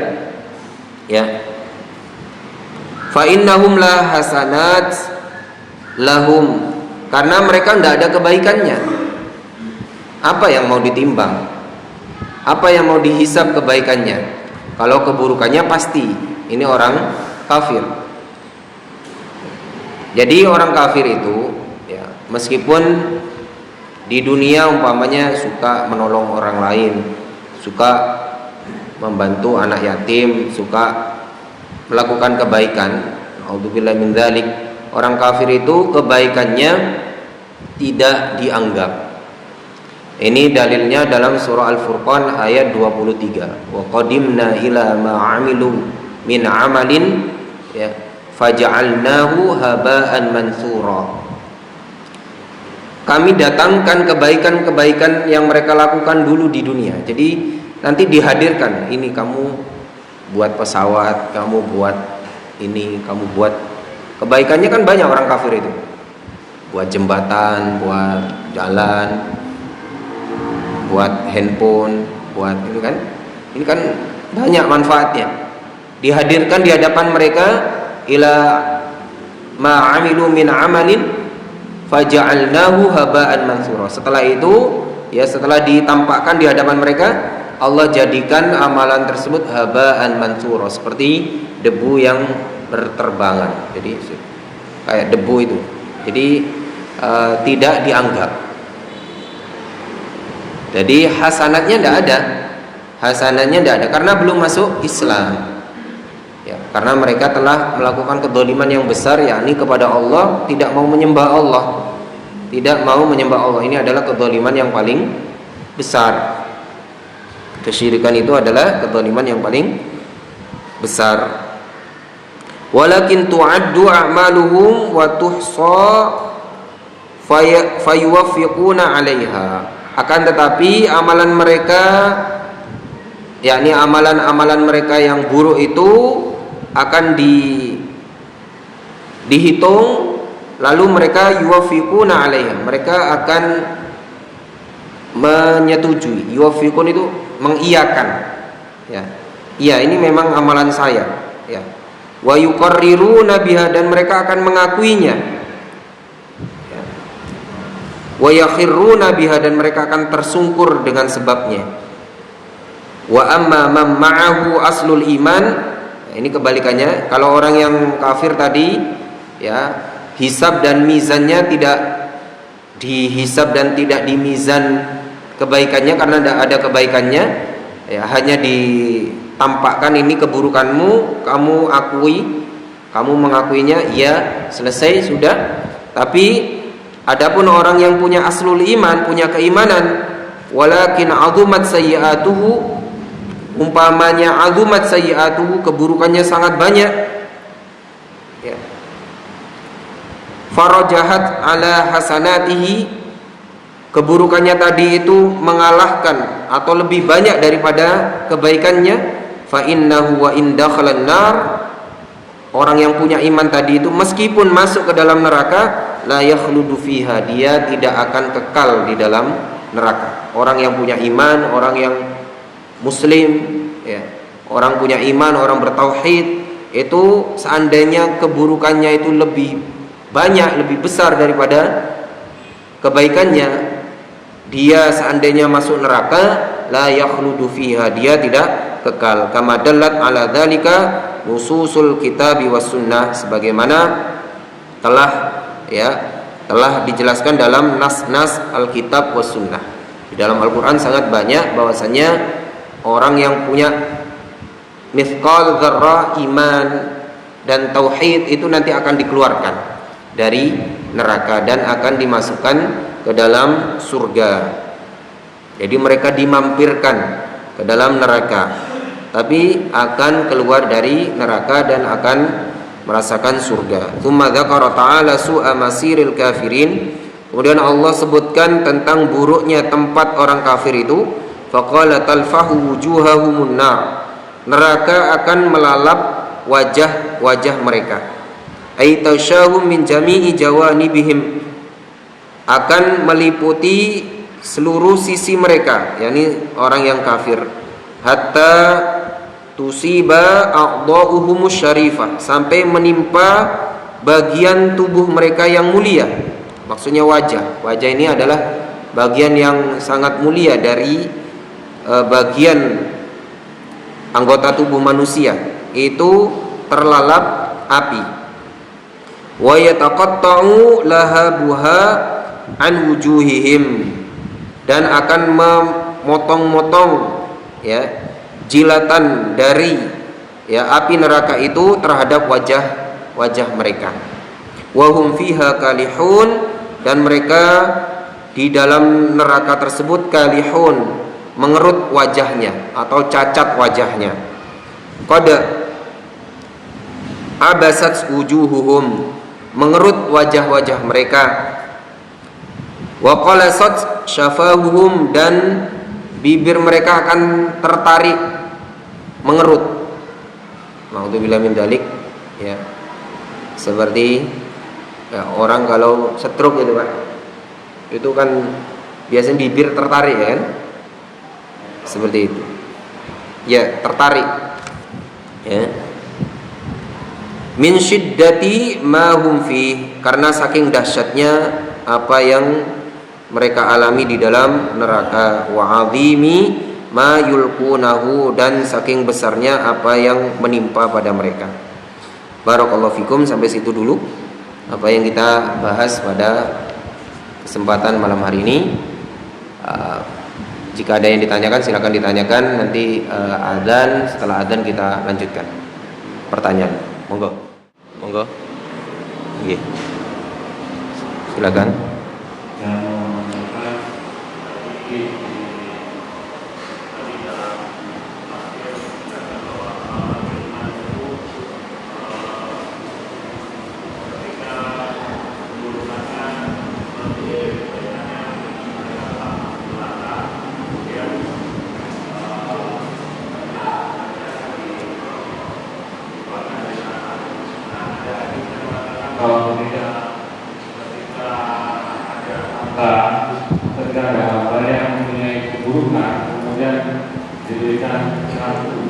ya. Fa innahum la hasanat lahum, karena mereka tidak ada kebaikannya. Apa yang mau ditimbang? Apa yang mau dihisab kebaikannya? Kalau keburukannya pasti, ini orang kafir. Jadi orang kafir itu, ya, meskipun di dunia umpamanya suka menolong orang lain, suka membantu anak yatim, suka melakukan kebaikan, naudzubillah min dzalik, orang kafir itu kebaikannya tidak dianggap. Ini dalilnya dalam surah Al-Furqan ayat 23. Wa qadimna ila ma 'amilu min 'amalin, ya, faja'alnahu haba'an mansura. Kami datangkan kebaikan-kebaikan yang mereka lakukan dulu di dunia. Jadi nanti dihadirkan, ini kamu buat pesawat, kamu buat ini, kamu buat, kebaikannya kan banyak orang kafir itu. Buat jembatan, buat jalan, buat handphone, buat itu kan. Ini kan banyak manfaatnya. Dihadirkan di hadapan mereka, ila ma 'amilu min 'amalin faja'alnahu haba'an mansura. Setelah itu, ya, setelah ditampakkan di hadapan mereka, Allah jadikan amalan tersebut haba'an mansura, seperti debu yang berterbangan. Jadi kayak debu itu. Jadi tidak dianggap. Jadi hasanatnya tidak ada, hasanatnya tidak ada karena belum masuk Islam, ya, karena mereka telah melakukan kedzaliman yang besar, yakni kepada Allah, tidak mau menyembah Allah, tidak mau menyembah Allah. Ini adalah kedzaliman yang paling besar. Kesyirikan itu adalah kedzaliman yang paling besar. Walakin tu'addu a'maluhum wa tuhsa fayuwaffiquna 'alaiha. Akan tetapi amalan mereka, yakni amalan-amalan mereka yang buruk itu akan dihitung, lalu mereka yuwaffiquna 'alaiha, mereka akan menyetujui. Yuwaffiqun itu mengiyakan, ya. Iya, ini memang amalan saya, ya. Wa yuqarriruna biha, dan mereka akan mengakuinya. Wa yakhirruna biha, dan mereka akan tersungkur dengan sebabnya. Wa amma man ma'ahu aslul iman, ini kebalikannya. Kalau orang yang kafir tadi, ya, hisab dan mizannya tidak dihisab dan tidak dimizan kebaikannya karena tidak ada kebaikannya, ya, hanya ditampakkan ini keburukanmu, kamu akui, kamu mengakuinya, ya, selesai, sudah. Tapi adapun orang yang punya aslul iman, punya keimanan, walakin azumat sayyi'atuhu, umpamanya azumat sayyi'atuhu, keburukannya sangat banyak, ya, farajahat ala hasanatihi, keburukannya tadi itu mengalahkan atau lebih banyak daripada kebaikannya, fa innahu wa in dakhalan nar, orang yang punya iman tadi itu meskipun masuk ke dalam neraka, la yakhludu fiha, dia tidak akan kekal di dalam neraka. Orang yang punya iman, orang yang muslim, ya, orang punya iman, orang bertauhid, itu seandainya keburukannya itu lebih banyak, lebih besar daripada kebaikannya, dia seandainya masuk neraka, la yakhludu fiha, dia tidak kekal. Kama dallat ala dzalika nususul kitabi was sunnah, sebagaimana telah dijelaskan dalam nas-nas Alkitab was sunnah. Di dalam Al-Quran sangat banyak bahwasanya orang yang punya mithqal dzarrah iman dan tauhid itu nanti akan dikeluarkan dari neraka dan akan dimasukkan ke dalam surga. Jadi mereka dimampirkan ke dalam neraka. tapi akan keluar dari neraka dan akan merasakan surga. Tsumma dzakara ta'ala su'a masiril kafirin. Kemudian Allah sebutkan tentang buruknya tempat orang kafir itu. Faqala talfahu wujuhahumun nar. Neraka akan melalap wajah-wajah mereka. Ay tashahum min jami'i jawanibihim, akan meliputi seluruh sisi mereka, yakni orang yang kafir. Hatta tusiba a'dha'uhumus syarifah, sampai menimpa bagian tubuh mereka yang mulia. Maksudnya wajah. Wajah ini adalah bagian yang sangat mulia dari bagian anggota tubuh manusia. Itu terlalap api. Wa yataqatta'u lahabuha an wujuhihim, dan akan memotong-motong ya jilatan dari ya api neraka itu terhadap wajah mereka. Wa hum fiha kalihun, dan mereka di dalam neraka tersebut kalihun, mengerut wajahnya atau cacat wajahnya. Qad abasat wujuhuhum, mengerut wajah-wajah mereka. Wa qalasat syafahuhum, dan bibir mereka akan tertarik mengerut. Naudzubillah min dzalik ya. Seperti ya, orang kalau stroke itu Pak, itu kan biasanya bibir tertarik ya kan, seperti itu ya, tertarik ya. Min syiddati ma hum fi, karena saking dahsyatnya apa yang mereka alami di dalam neraka. Wa azimi ma yulqunahu, dan saking besarnya apa yang menimpa pada mereka. Barakallahu fikum. Sampai situ dulu apa yang kita bahas pada kesempatan malam hari ini. Jika ada yang ditanyakan silakan ditanyakan, nanti adzan, setelah adzan kita lanjutkan pertanyaan. Monggo. Iya. Silakan. Ketika ada hal yang mempunyai keburukan, kemudian diberikan satu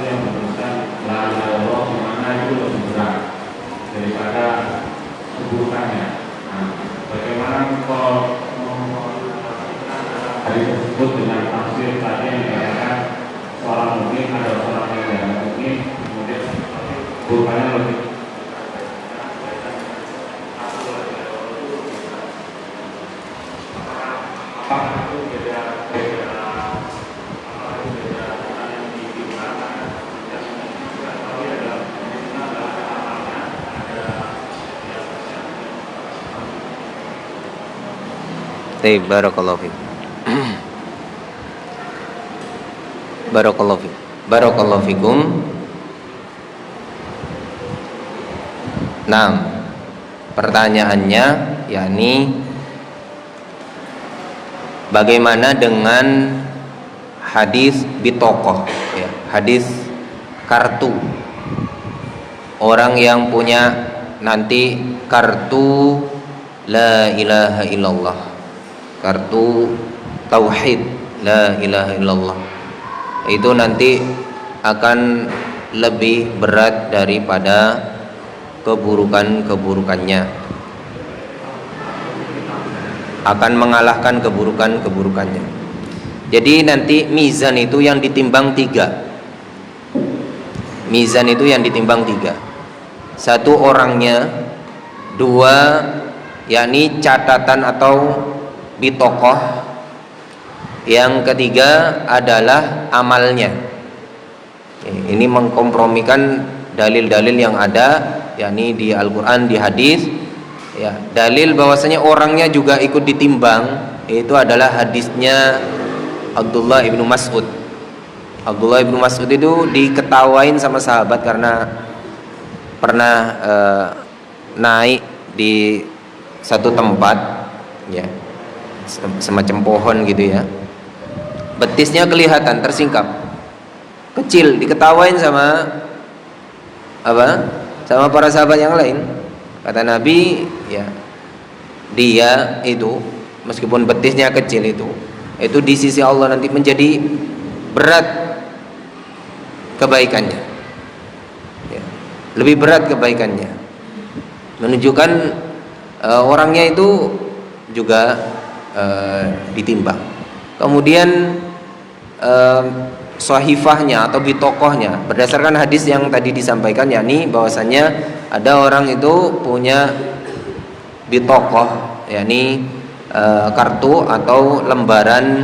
yang meneruskan la Allah, di mana itu lebih berat daripada keburukannya. Nah, bagaimana kalau hari tersebut dengan tafsir tadi yang dikatakan seorang mukmin ada seorang yang tidak mukmin, kemudian keburukannya lebih Barakallahu fiik. Barakallahu fiik. Barakallahu fikum. Nah, pertanyaannya yakni bagaimana dengan hadis bitokoh ya, hadis kartu. Orang yang punya nanti kartu la ilaha illallah, kartu tauhid la ilaha illallah, itu nanti akan lebih berat daripada keburukannya, akan mengalahkan keburukannya. Jadi nanti mizan itu yang ditimbang 3. Mizan itu yang ditimbang 3. 1 orangnya, 2 yakni catatan atau bitokoh, yang ketiga adalah amalnya. Ini mengkompromikan dalil-dalil yang ada, yakni di Al-Quran, di hadis ya. Dalil bahwasanya orangnya juga ikut ditimbang, itu adalah hadisnya Abdullah ibnu Mas'ud. Abdullah ibnu Mas'ud itu diketawain sama sahabat karena pernah naik di satu tempat, ya, semacam pohon gitu ya. Betisnya kelihatan tersingkap, kecil, diketawain sama sama para sahabat yang lain. Kata Nabi, ya, dia itu meskipun betisnya kecil itu di sisi Allah nanti menjadi berat kebaikannya, ya, lebih berat kebaikannya, menunjukkan orangnya itu juga ditimbang. Kemudian sahifahnya atau bitokohnya berdasarkan hadis yang tadi disampaikan, yakni bahwasanya ada orang itu punya bitokoh, yakni kartu atau lembaran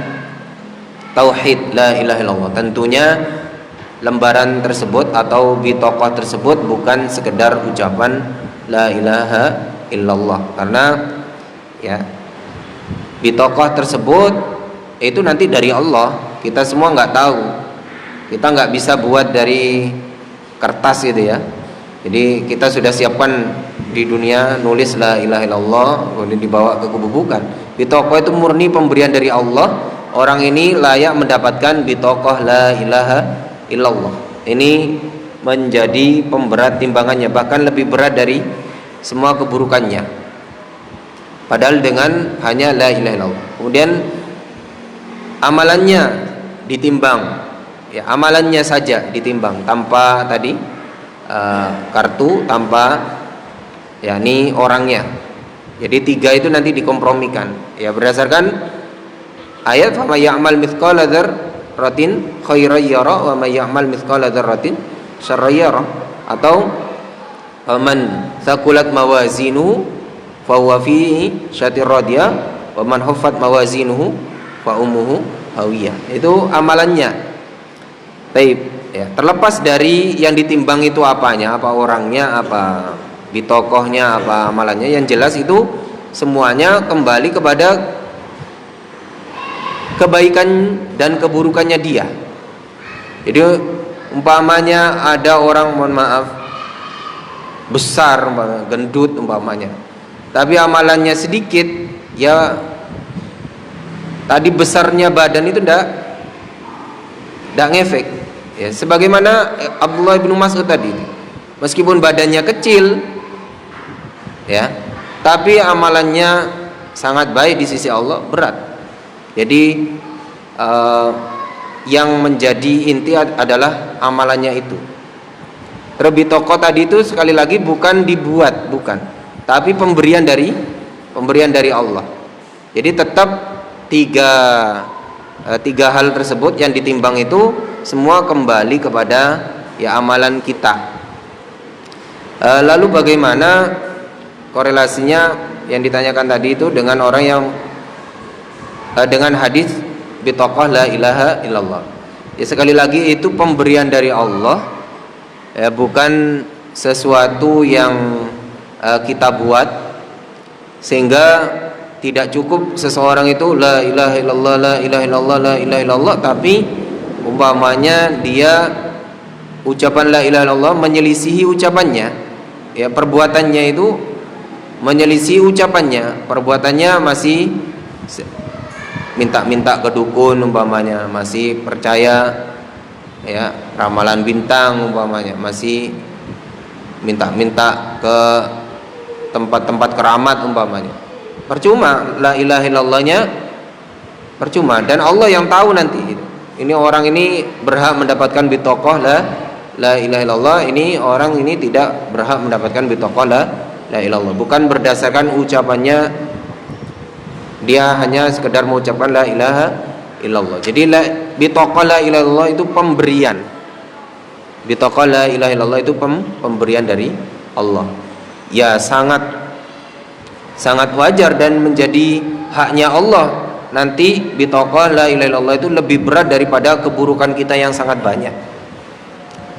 tauhid la ilaha illallah. Tentunya lembaran tersebut atau bitokoh tersebut bukan sekedar ucapan la ilaha illallah, karena ya bitokoh tersebut itu nanti dari Allah. Kita semua nggak tahu, kita nggak bisa buat dari kertas gitu ya. Jadi kita sudah siapkan di dunia nulis la ilaha illallah, kemudian dibawa ke kuburan. Bitokoh itu murni pemberian dari Allah. Orang ini layak mendapatkan bitokoh la ilaha illallah. Ini menjadi pemberat timbangannya, bahkan lebih berat dari semua keburukannya. Padahal dengan hanya la ilaha illallah. Kemudian amalannya ditimbang, ya, amalannya saja ditimbang tanpa tadi kartu, tanpa yakni orangnya. Jadi 3 itu nanti dikompromikan, ya, berdasarkan ayat fa may ya'mal mithqala dzarratin khairan yara wa may ya'mal mithqala dzarratin syarran yara, atau man thaqulat mawazinuhu fa huwa fi syatir radiyah wa man khaffat mawazinuhu fa ummuhu hawiyah. Itu amalannya. Baik, ya, terlepas dari yang ditimbang itu apanya, apa orangnya, apa bitokohnya, apa amalannya, yang jelas itu semuanya kembali kepada kebaikan dan keburukannya dia. Jadi umpamanya ada orang, mohon maaf, besar, gendut umpamanya, tapi amalannya sedikit, ya tadi besarnya badan itu tidak ngefek, ya, sebagaimana Abdullah bin Mas'ud tadi, meskipun badannya kecil, ya, tapi amalannya sangat baik di sisi Allah, berat. Jadi yang menjadi inti adalah amalannya itu. Terlebih toko tadi itu sekali lagi bukan dibuat, bukan, tapi pemberian dari Allah. Jadi tetap tiga hal tersebut yang ditimbang itu semua kembali kepada ya amalan kita. Lalu bagaimana korelasinya yang ditanyakan tadi itu dengan orang yang dengan hadis bitokoh la ilaha illallah? Ya, sekali lagi itu pemberian dari Allah, ya, bukan sesuatu yang kita buat, sehingga tidak cukup seseorang itu la ilaha illallah, la ilaha illallah, la ilaha illallah, tapi umpamanya dia ucapan la ilaha illallah menyelisihi ucapannya, ya, perbuatannya itu menyelisihi ucapannya, perbuatannya masih minta-minta ke dukun umpamanya, masih percaya ya ramalan bintang umpamanya, masih minta-minta ke tempat-tempat keramat umpamanya, percuma la ilaha illallahnya, percuma. Dan Allah yang tahu nanti ini orang ini berhak mendapatkan bitokoh la ilaha illallah, ini orang ini tidak berhak mendapatkan bitokoh la ilaha illallah, bukan berdasarkan ucapannya dia hanya sekedar mengucapkan la ilaha illallah. Jadi bitokoh la ilaha illallah itu pemberian, bitokoh la ilaha illallah itu pemberian dari Allah. Ya, sangat wajar dan menjadi haknya Allah nanti bitokoh la ilaha illallah itu lebih berat daripada keburukan kita yang sangat banyak.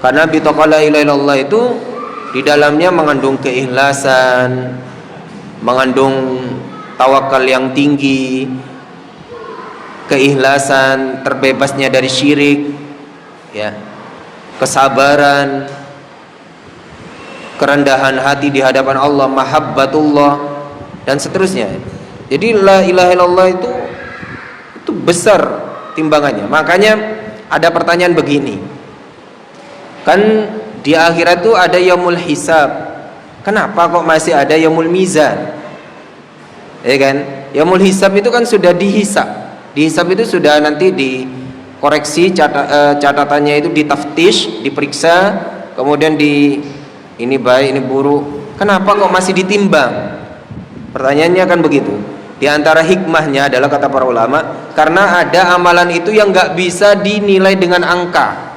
Karena bitokoh la ilaha illallah itu di dalamnya mengandung keikhlasan, mengandung tawakal yang tinggi, keikhlasan, terbebasnya dari syirik, ya, kesabaran, kerendahan hati di hadapan Allah, mahabbatullah, dan seterusnya. Jadi la ilaha illallah itu besar timbangannya. Makanya ada pertanyaan begini, kan di akhirat itu ada yaumul hisab, kenapa kok masih ada yaumul mizan? Ya kan, yaumul hisab itu kan sudah dihisab. Dihisab itu sudah nanti dikoreksi, catatannya itu ditaftish, diperiksa, kemudian ini baik, ini buruk. Kenapa kok masih ditimbang? Pertanyaannya kan begitu. Di antara hikmahnya adalah, kata para ulama, karena ada amalan itu yang nggak bisa dinilai dengan angka.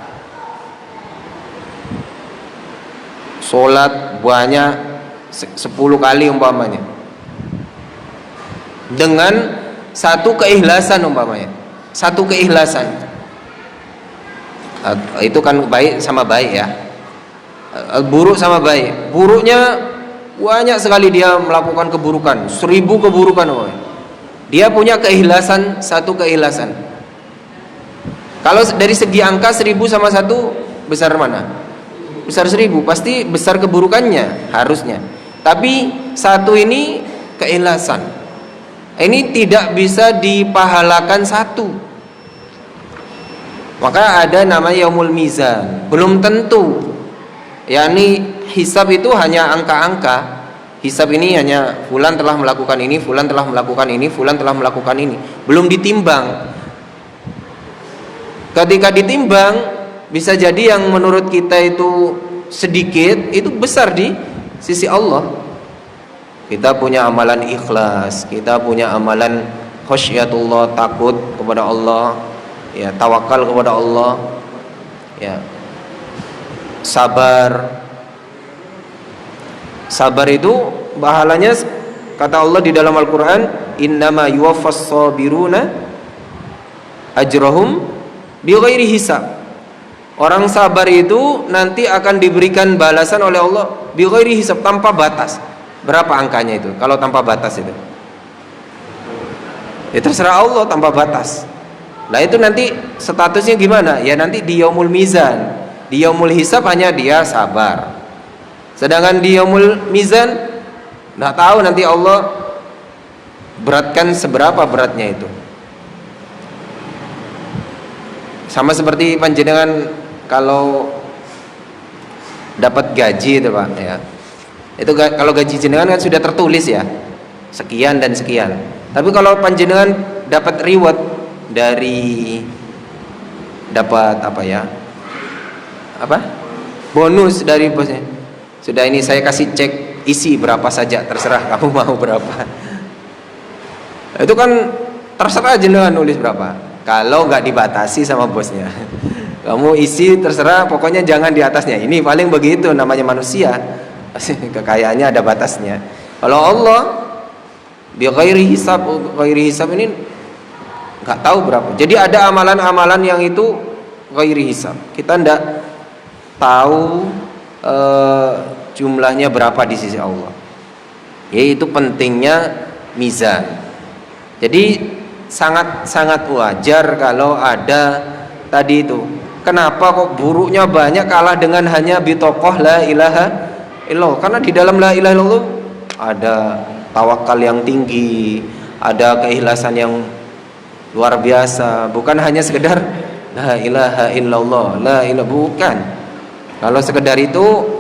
Sholat banyak 10 kali umpamanya, dengan satu keikhlasan umpamanya, satu keikhlasan, itu kan baik sama baik ya. Buruk sama baik, buruknya banyak sekali dia melakukan keburukan, 1000 keburukan. Dia punya keikhlasan, satu keikhlasan. Kalau dari segi angka 1000 sama 1 besar mana? Besar 1000, pasti besar keburukannya harusnya. Tapi satu ini keikhlasan, ini tidak bisa dipahalakan satu. Maka ada namanya yaumul mizan. Belum tentu, yakni hisab itu hanya angka-angka. Hisab ini hanya fulan telah melakukan ini, fulan telah melakukan ini, fulan telah melakukan ini, belum ditimbang. Ketika ditimbang, bisa jadi yang menurut kita itu sedikit, itu besar di sisi Allah. Kita punya amalan ikhlas, kita punya amalan khasyatullah, takut kepada Allah, ya, tawakal kepada Allah, ya, sabar. Sabar itu pahalanya, kata Allah di dalam Al-Quran, innama yuwaffas sabiruna ajrahum bighairi hisab. Orang sabar itu nanti akan diberikan balasan oleh Allah bighairi hisab, tanpa batas. Berapa angkanya itu kalau tanpa batas itu? Ya terserah Allah, tanpa batas. Nah itu nanti statusnya gimana? Ya nanti di yaumul mizan. Di yaumul hisab hanya dia sabar. Sedangkan di yaumul mizan nggak tahu nanti Allah beratkan seberapa beratnya itu. Sama seperti panjenengan kalau dapat gaji itu Pak, ya. Itu kalau gaji jenengan kan sudah tertulis ya, sekian dan sekian. Tapi kalau panjenengan dapat reward dari, dapat apa ya? Apa? Bonus dari bosnya. Sudah, ini saya kasih cek isi berapa saja, terserah kamu mau berapa. Itu kan terserah jenengan nulis berapa. Kalau nggak dibatasi sama bosnya, kamu isi terserah, pokoknya jangan di atasnya. Ini paling begitu, namanya manusia, kekayaannya ada batasnya. Kalau Allah bi ghairi hisab, ghairi hisab ini nggak tahu berapa. Jadi ada amalan-amalan yang itu ghairi hisab, kita nggak tahu jumlahnya berapa di sisi Allah. Yaitu pentingnya mizan. Jadi sangat-sangat wajar kalau ada tadi itu. Kenapa kok buruknya banyak kalah dengan hanya bitokoh la ilaha illallah? Karena di dalam la ilaha illallah ada tawakal yang tinggi, ada keikhlasan yang luar biasa. Bukan hanya sekedar la ilaha illallah, la ilaha, bukan. Kalau sekedar itu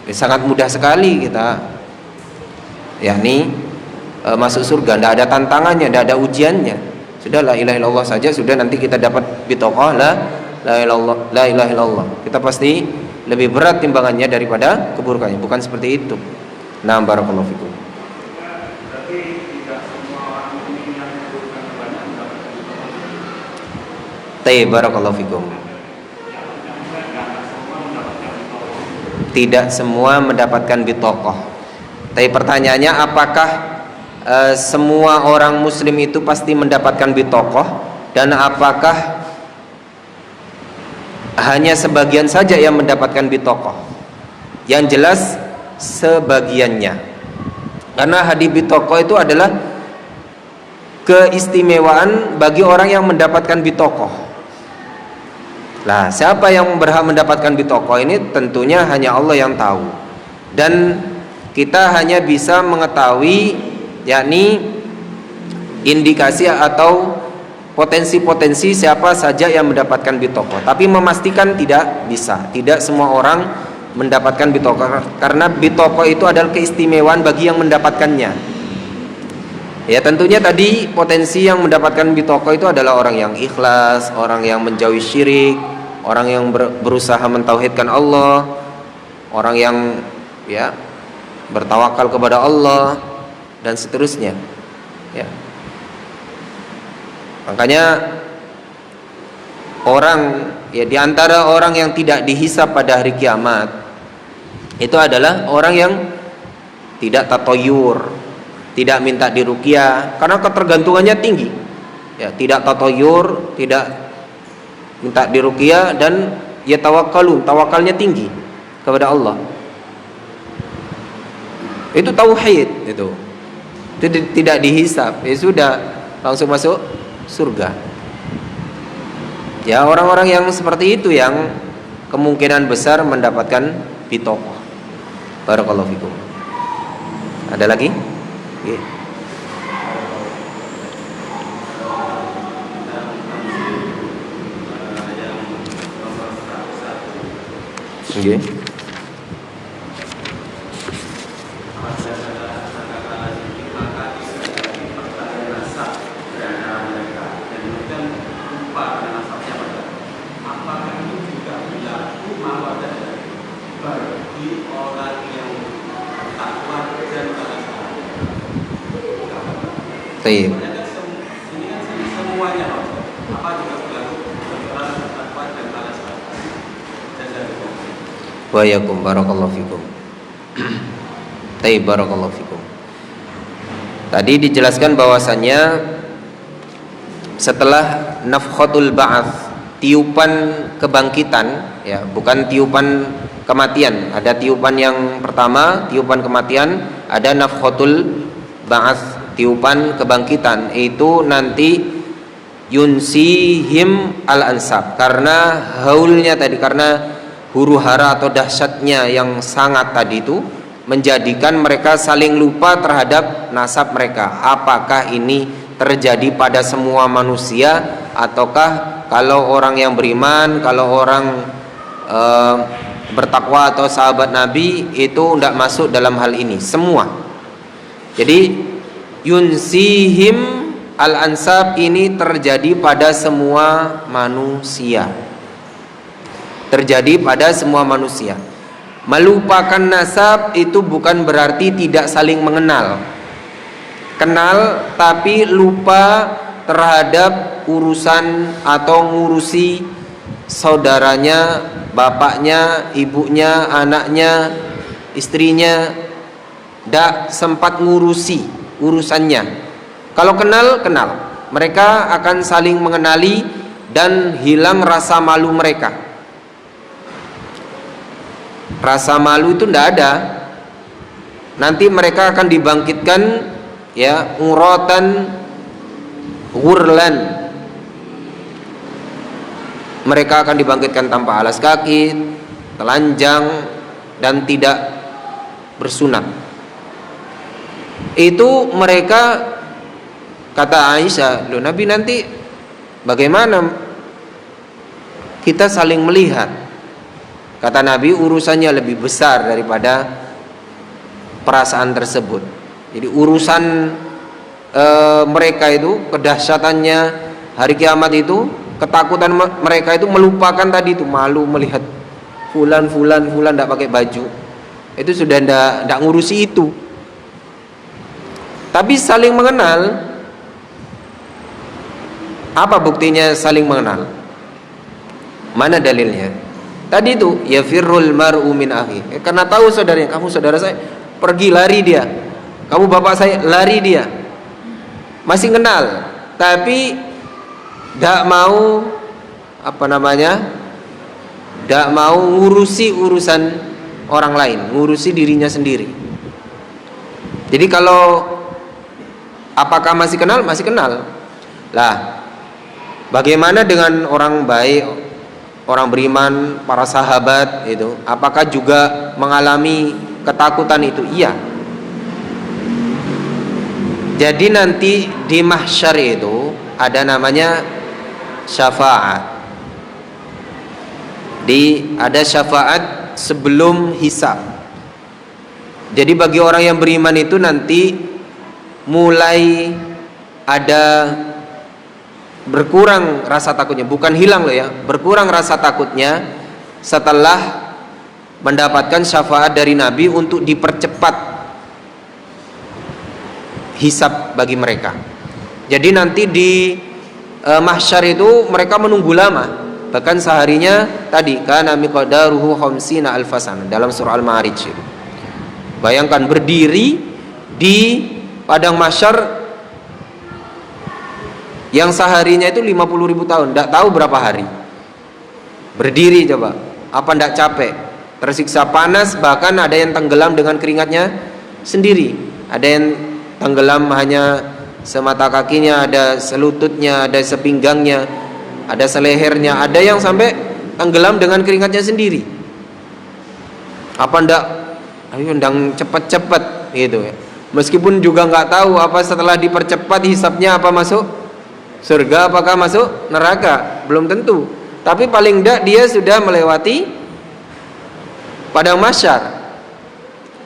sangat mudah sekali kita, yakni masuk surga, tidak ada tantangannya, tidak ada ujiannya. Sudah la ilaha illallah saja, sudah nanti kita dapat bitoqah la ilaha illallah. Kita pasti lebih berat timbangannya daripada keburukannya. Bukan seperti itu. Nah, barakallahu fikum. Barakallahu fikum. Tidak semua mendapatkan bitoqah. Tapi pertanyaannya, apakah semua orang muslim itu pasti mendapatkan bitoqah, dan apakah hanya sebagian saja yang mendapatkan bitoqah? Yang jelas sebagiannya, karena hadis bitoqah itu adalah keistimewaan bagi orang yang mendapatkan bitokoh. Nah, siapa yang berhak mendapatkan bitokoh ini tentunya hanya Allah yang tahu. Dan kita hanya bisa mengetahui yakni indikasi atau potensi-potensi siapa saja yang mendapatkan bitokoh. Tapi memastikan tidak bisa. Tidak semua orang mendapatkan bitokoh, karena bitokoh itu adalah keistimewaan bagi yang mendapatkannya. Ya, tentunya tadi potensi yang mendapatkan bitokoh itu adalah orang yang ikhlas, orang yang menjauhi syirik, orang yang berusaha mentauhidkan Allah, orang yang ya bertawakal kepada Allah dan seterusnya. Ya. Makanya orang ya di antara orang yang tidak dihisab pada hari kiamat itu adalah orang yang tidak tatoyur, tidak minta diruqyah karena ketergantungannya tinggi. Ya, tidak tatoyur, tidak minta diruqyah, dan ya tawakalnya tinggi kepada Allah. Itu tauhid itu. Itu tidak dihisab, ya sudah langsung masuk surga. Ya, orang-orang yang seperti itu yang kemungkinan besar mendapatkan bitokoh. Barakallahu fikum. Ada lagi? Okay. Okay. Baik. Wa yakum barakallahu fikum. Baik, barakallahu fikum. Tadi dijelaskan bahwasannya setelah nafkhatul ba'ats, tiupan kebangkitan, ya, bukan tiupan kematian. Ada tiupan yang pertama, tiupan kematian, ada nafkhatul ba'ats, tiupan kebangkitan. Itu nanti yunsihim al-ansab, karena haulnya tadi, karena huru hara atau dahsyatnya yang sangat tadi itu menjadikan mereka saling lupa terhadap nasab mereka. Apakah ini terjadi pada semua manusia, ataukah kalau orang yang beriman, kalau orang bertakwa atau sahabat Nabi itu tidak masuk dalam hal ini semua. Jadi yunsihim al-ansab ini terjadi pada semua manusia. Terjadi pada semua manusia. Melupakan nasab itu bukan berarti tidak saling mengenal. Kenal tapi lupa terhadap urusan atau ngurusi saudaranya, bapaknya, ibunya, anaknya, istrinya. Tidak sempat ngurusi urusannya. Kalau kenal, kenal. Mereka akan saling mengenali dan hilang rasa malu mereka. Rasa malu itu tidak ada. Nanti mereka akan dibangkitkan, ya, uratan ghurlan. Mereka akan dibangkitkan tanpa alas kaki, telanjang, dan tidak bersunat. Itu mereka, kata Aisyah, loh Nabi, nanti bagaimana kita saling melihat? Kata Nabi, urusannya lebih besar daripada perasaan tersebut. Jadi urusan mereka itu, kedahsyatannya hari kiamat itu, ketakutan mereka itu melupakan tadi itu, malu melihat fulan tidak pakai baju. Itu sudah tidak ngurusi itu. Tapi saling mengenal. Apa buktinya saling mengenal? Mana dalilnya? Tadi itu yafirrul mar'u min akhi. Karena tahu saudaranya, kamu saudara saya, pergi lari dia. Kamu bapak saya, lari dia. Masih kenal, tapi tidak mau tidak mau ngurusi urusan orang lain, ngurusi dirinya sendiri. Jadi kalau Apakah masih kenal? Masih kenal. Lah, bagaimana dengan orang baik, orang beriman, para sahabat itu? Apakah juga mengalami ketakutan itu? Iya. Jadi nanti di mahsyar itu ada namanya syafaat. Ada syafaat sebelum hisab. Jadi bagi orang yang beriman itu nanti mulai ada berkurang rasa takutnya, bukan hilang loh ya, berkurang rasa takutnya setelah mendapatkan syafaat dari Nabi untuk dipercepat hisab bagi mereka. Jadi nanti di mahsyar itu mereka menunggu lama, bahkan seharinya tadi kana miqdaruhu khamsina alfasan dalam surah Al-Ma'arij. Bayangkan berdiri di padang mahsyar yang seharinya itu 50.000 tahun, tidak tahu berapa hari. Berdiri coba, apa tidak capek? Tersiksa panas, bahkan ada yang tenggelam dengan keringatnya sendiri. Ada yang tenggelam hanya semata kakinya, ada selututnya, ada sepinggangnya, ada selehernya, ada yang sampai tenggelam dengan keringatnya sendiri. Apa ndak? Ayo ndang cepet-cepet gitu ya. Meskipun juga nggak tahu apa setelah dipercepat hisapnya, apa masuk surga, apakah masuk neraka, belum tentu. Tapi paling ndak dia sudah melewati padang mahsyar.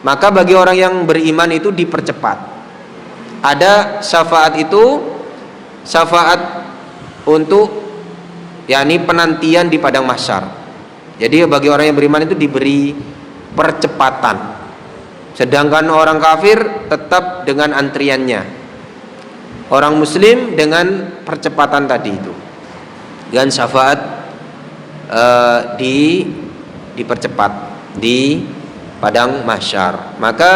Maka bagi orang yang beriman itu dipercepat. Ada syafaat itu, syafaat untuk yakni penantian di padang mahsyar. Jadi bagi orang yang beriman itu diberi percepatan. Sedangkan orang kafir tetap dengan antriannya. Orang muslim dengan percepatan tadi itu. Dan syafaat dipercepat di padang mahsyar. Maka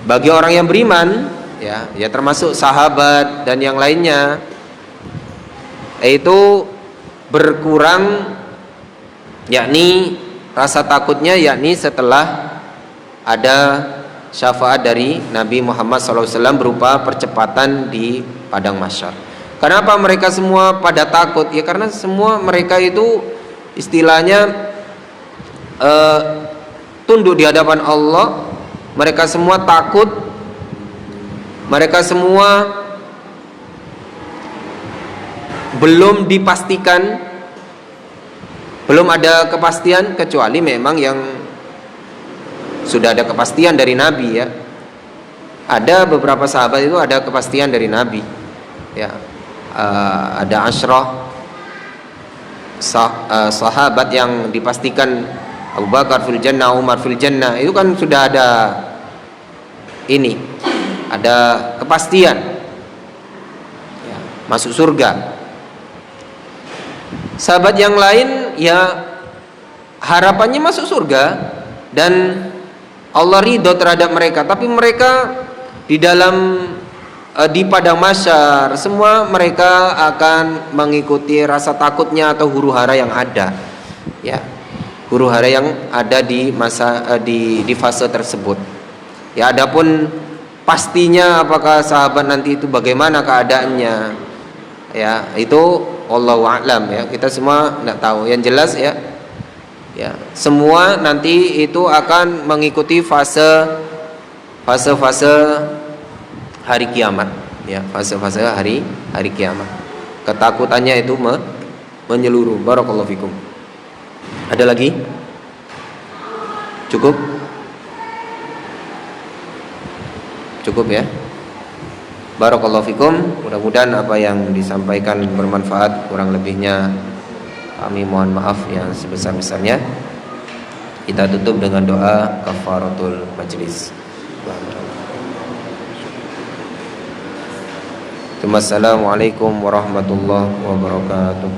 bagi orang yang beriman ya termasuk sahabat dan yang lainnya, itu berkurang yakni rasa takutnya, yakni setelah ada syafaat dari Nabi Muhammad SAW berupa percepatan di padang mahsyar. Kenapa mereka semua pada takut? Ya karena semua mereka itu istilahnya tunduk di hadapan Allah. Mereka semua takut. Mereka semua belum dipastikan, belum ada kepastian, kecuali memang yang sudah ada kepastian dari Nabi ya. Ada beberapa sahabat itu ada kepastian dari Nabi ya. Ada asyrah sahabat yang dipastikan Abu Bakar fil jannah, Umar fil jannah, itu kan sudah ada ini, ada kepastian ya, masuk surga. Sahabat yang lain ya harapannya masuk surga dan Allah ridho terhadap mereka, tapi mereka di dalam di padang mahsyar semua mereka akan mengikuti rasa takutnya atau huru hara yang ada ya, huru hara yang ada di masa di fase tersebut ya. Adapun pastinya apakah sahabat nanti itu bagaimana keadaannya ya, itu wallahu a'lam ya, kita semua tidak tahu. Yang jelas ya semua nanti itu akan mengikuti fase hari kiamat ya, fase-fase hari kiamat. Ketakutannya itu menyeluruh. Barakallahu fikum. Ada lagi? Cukup ya. Barakallahu fikum. Mudah-mudahan apa yang disampaikan bermanfaat. Kurang lebihnya kami mohon maaf yang sebesar-besarnya. Kita tutup dengan doa kafaratul majlis. Assalamualaikum warahmatullahi wabarakatuh.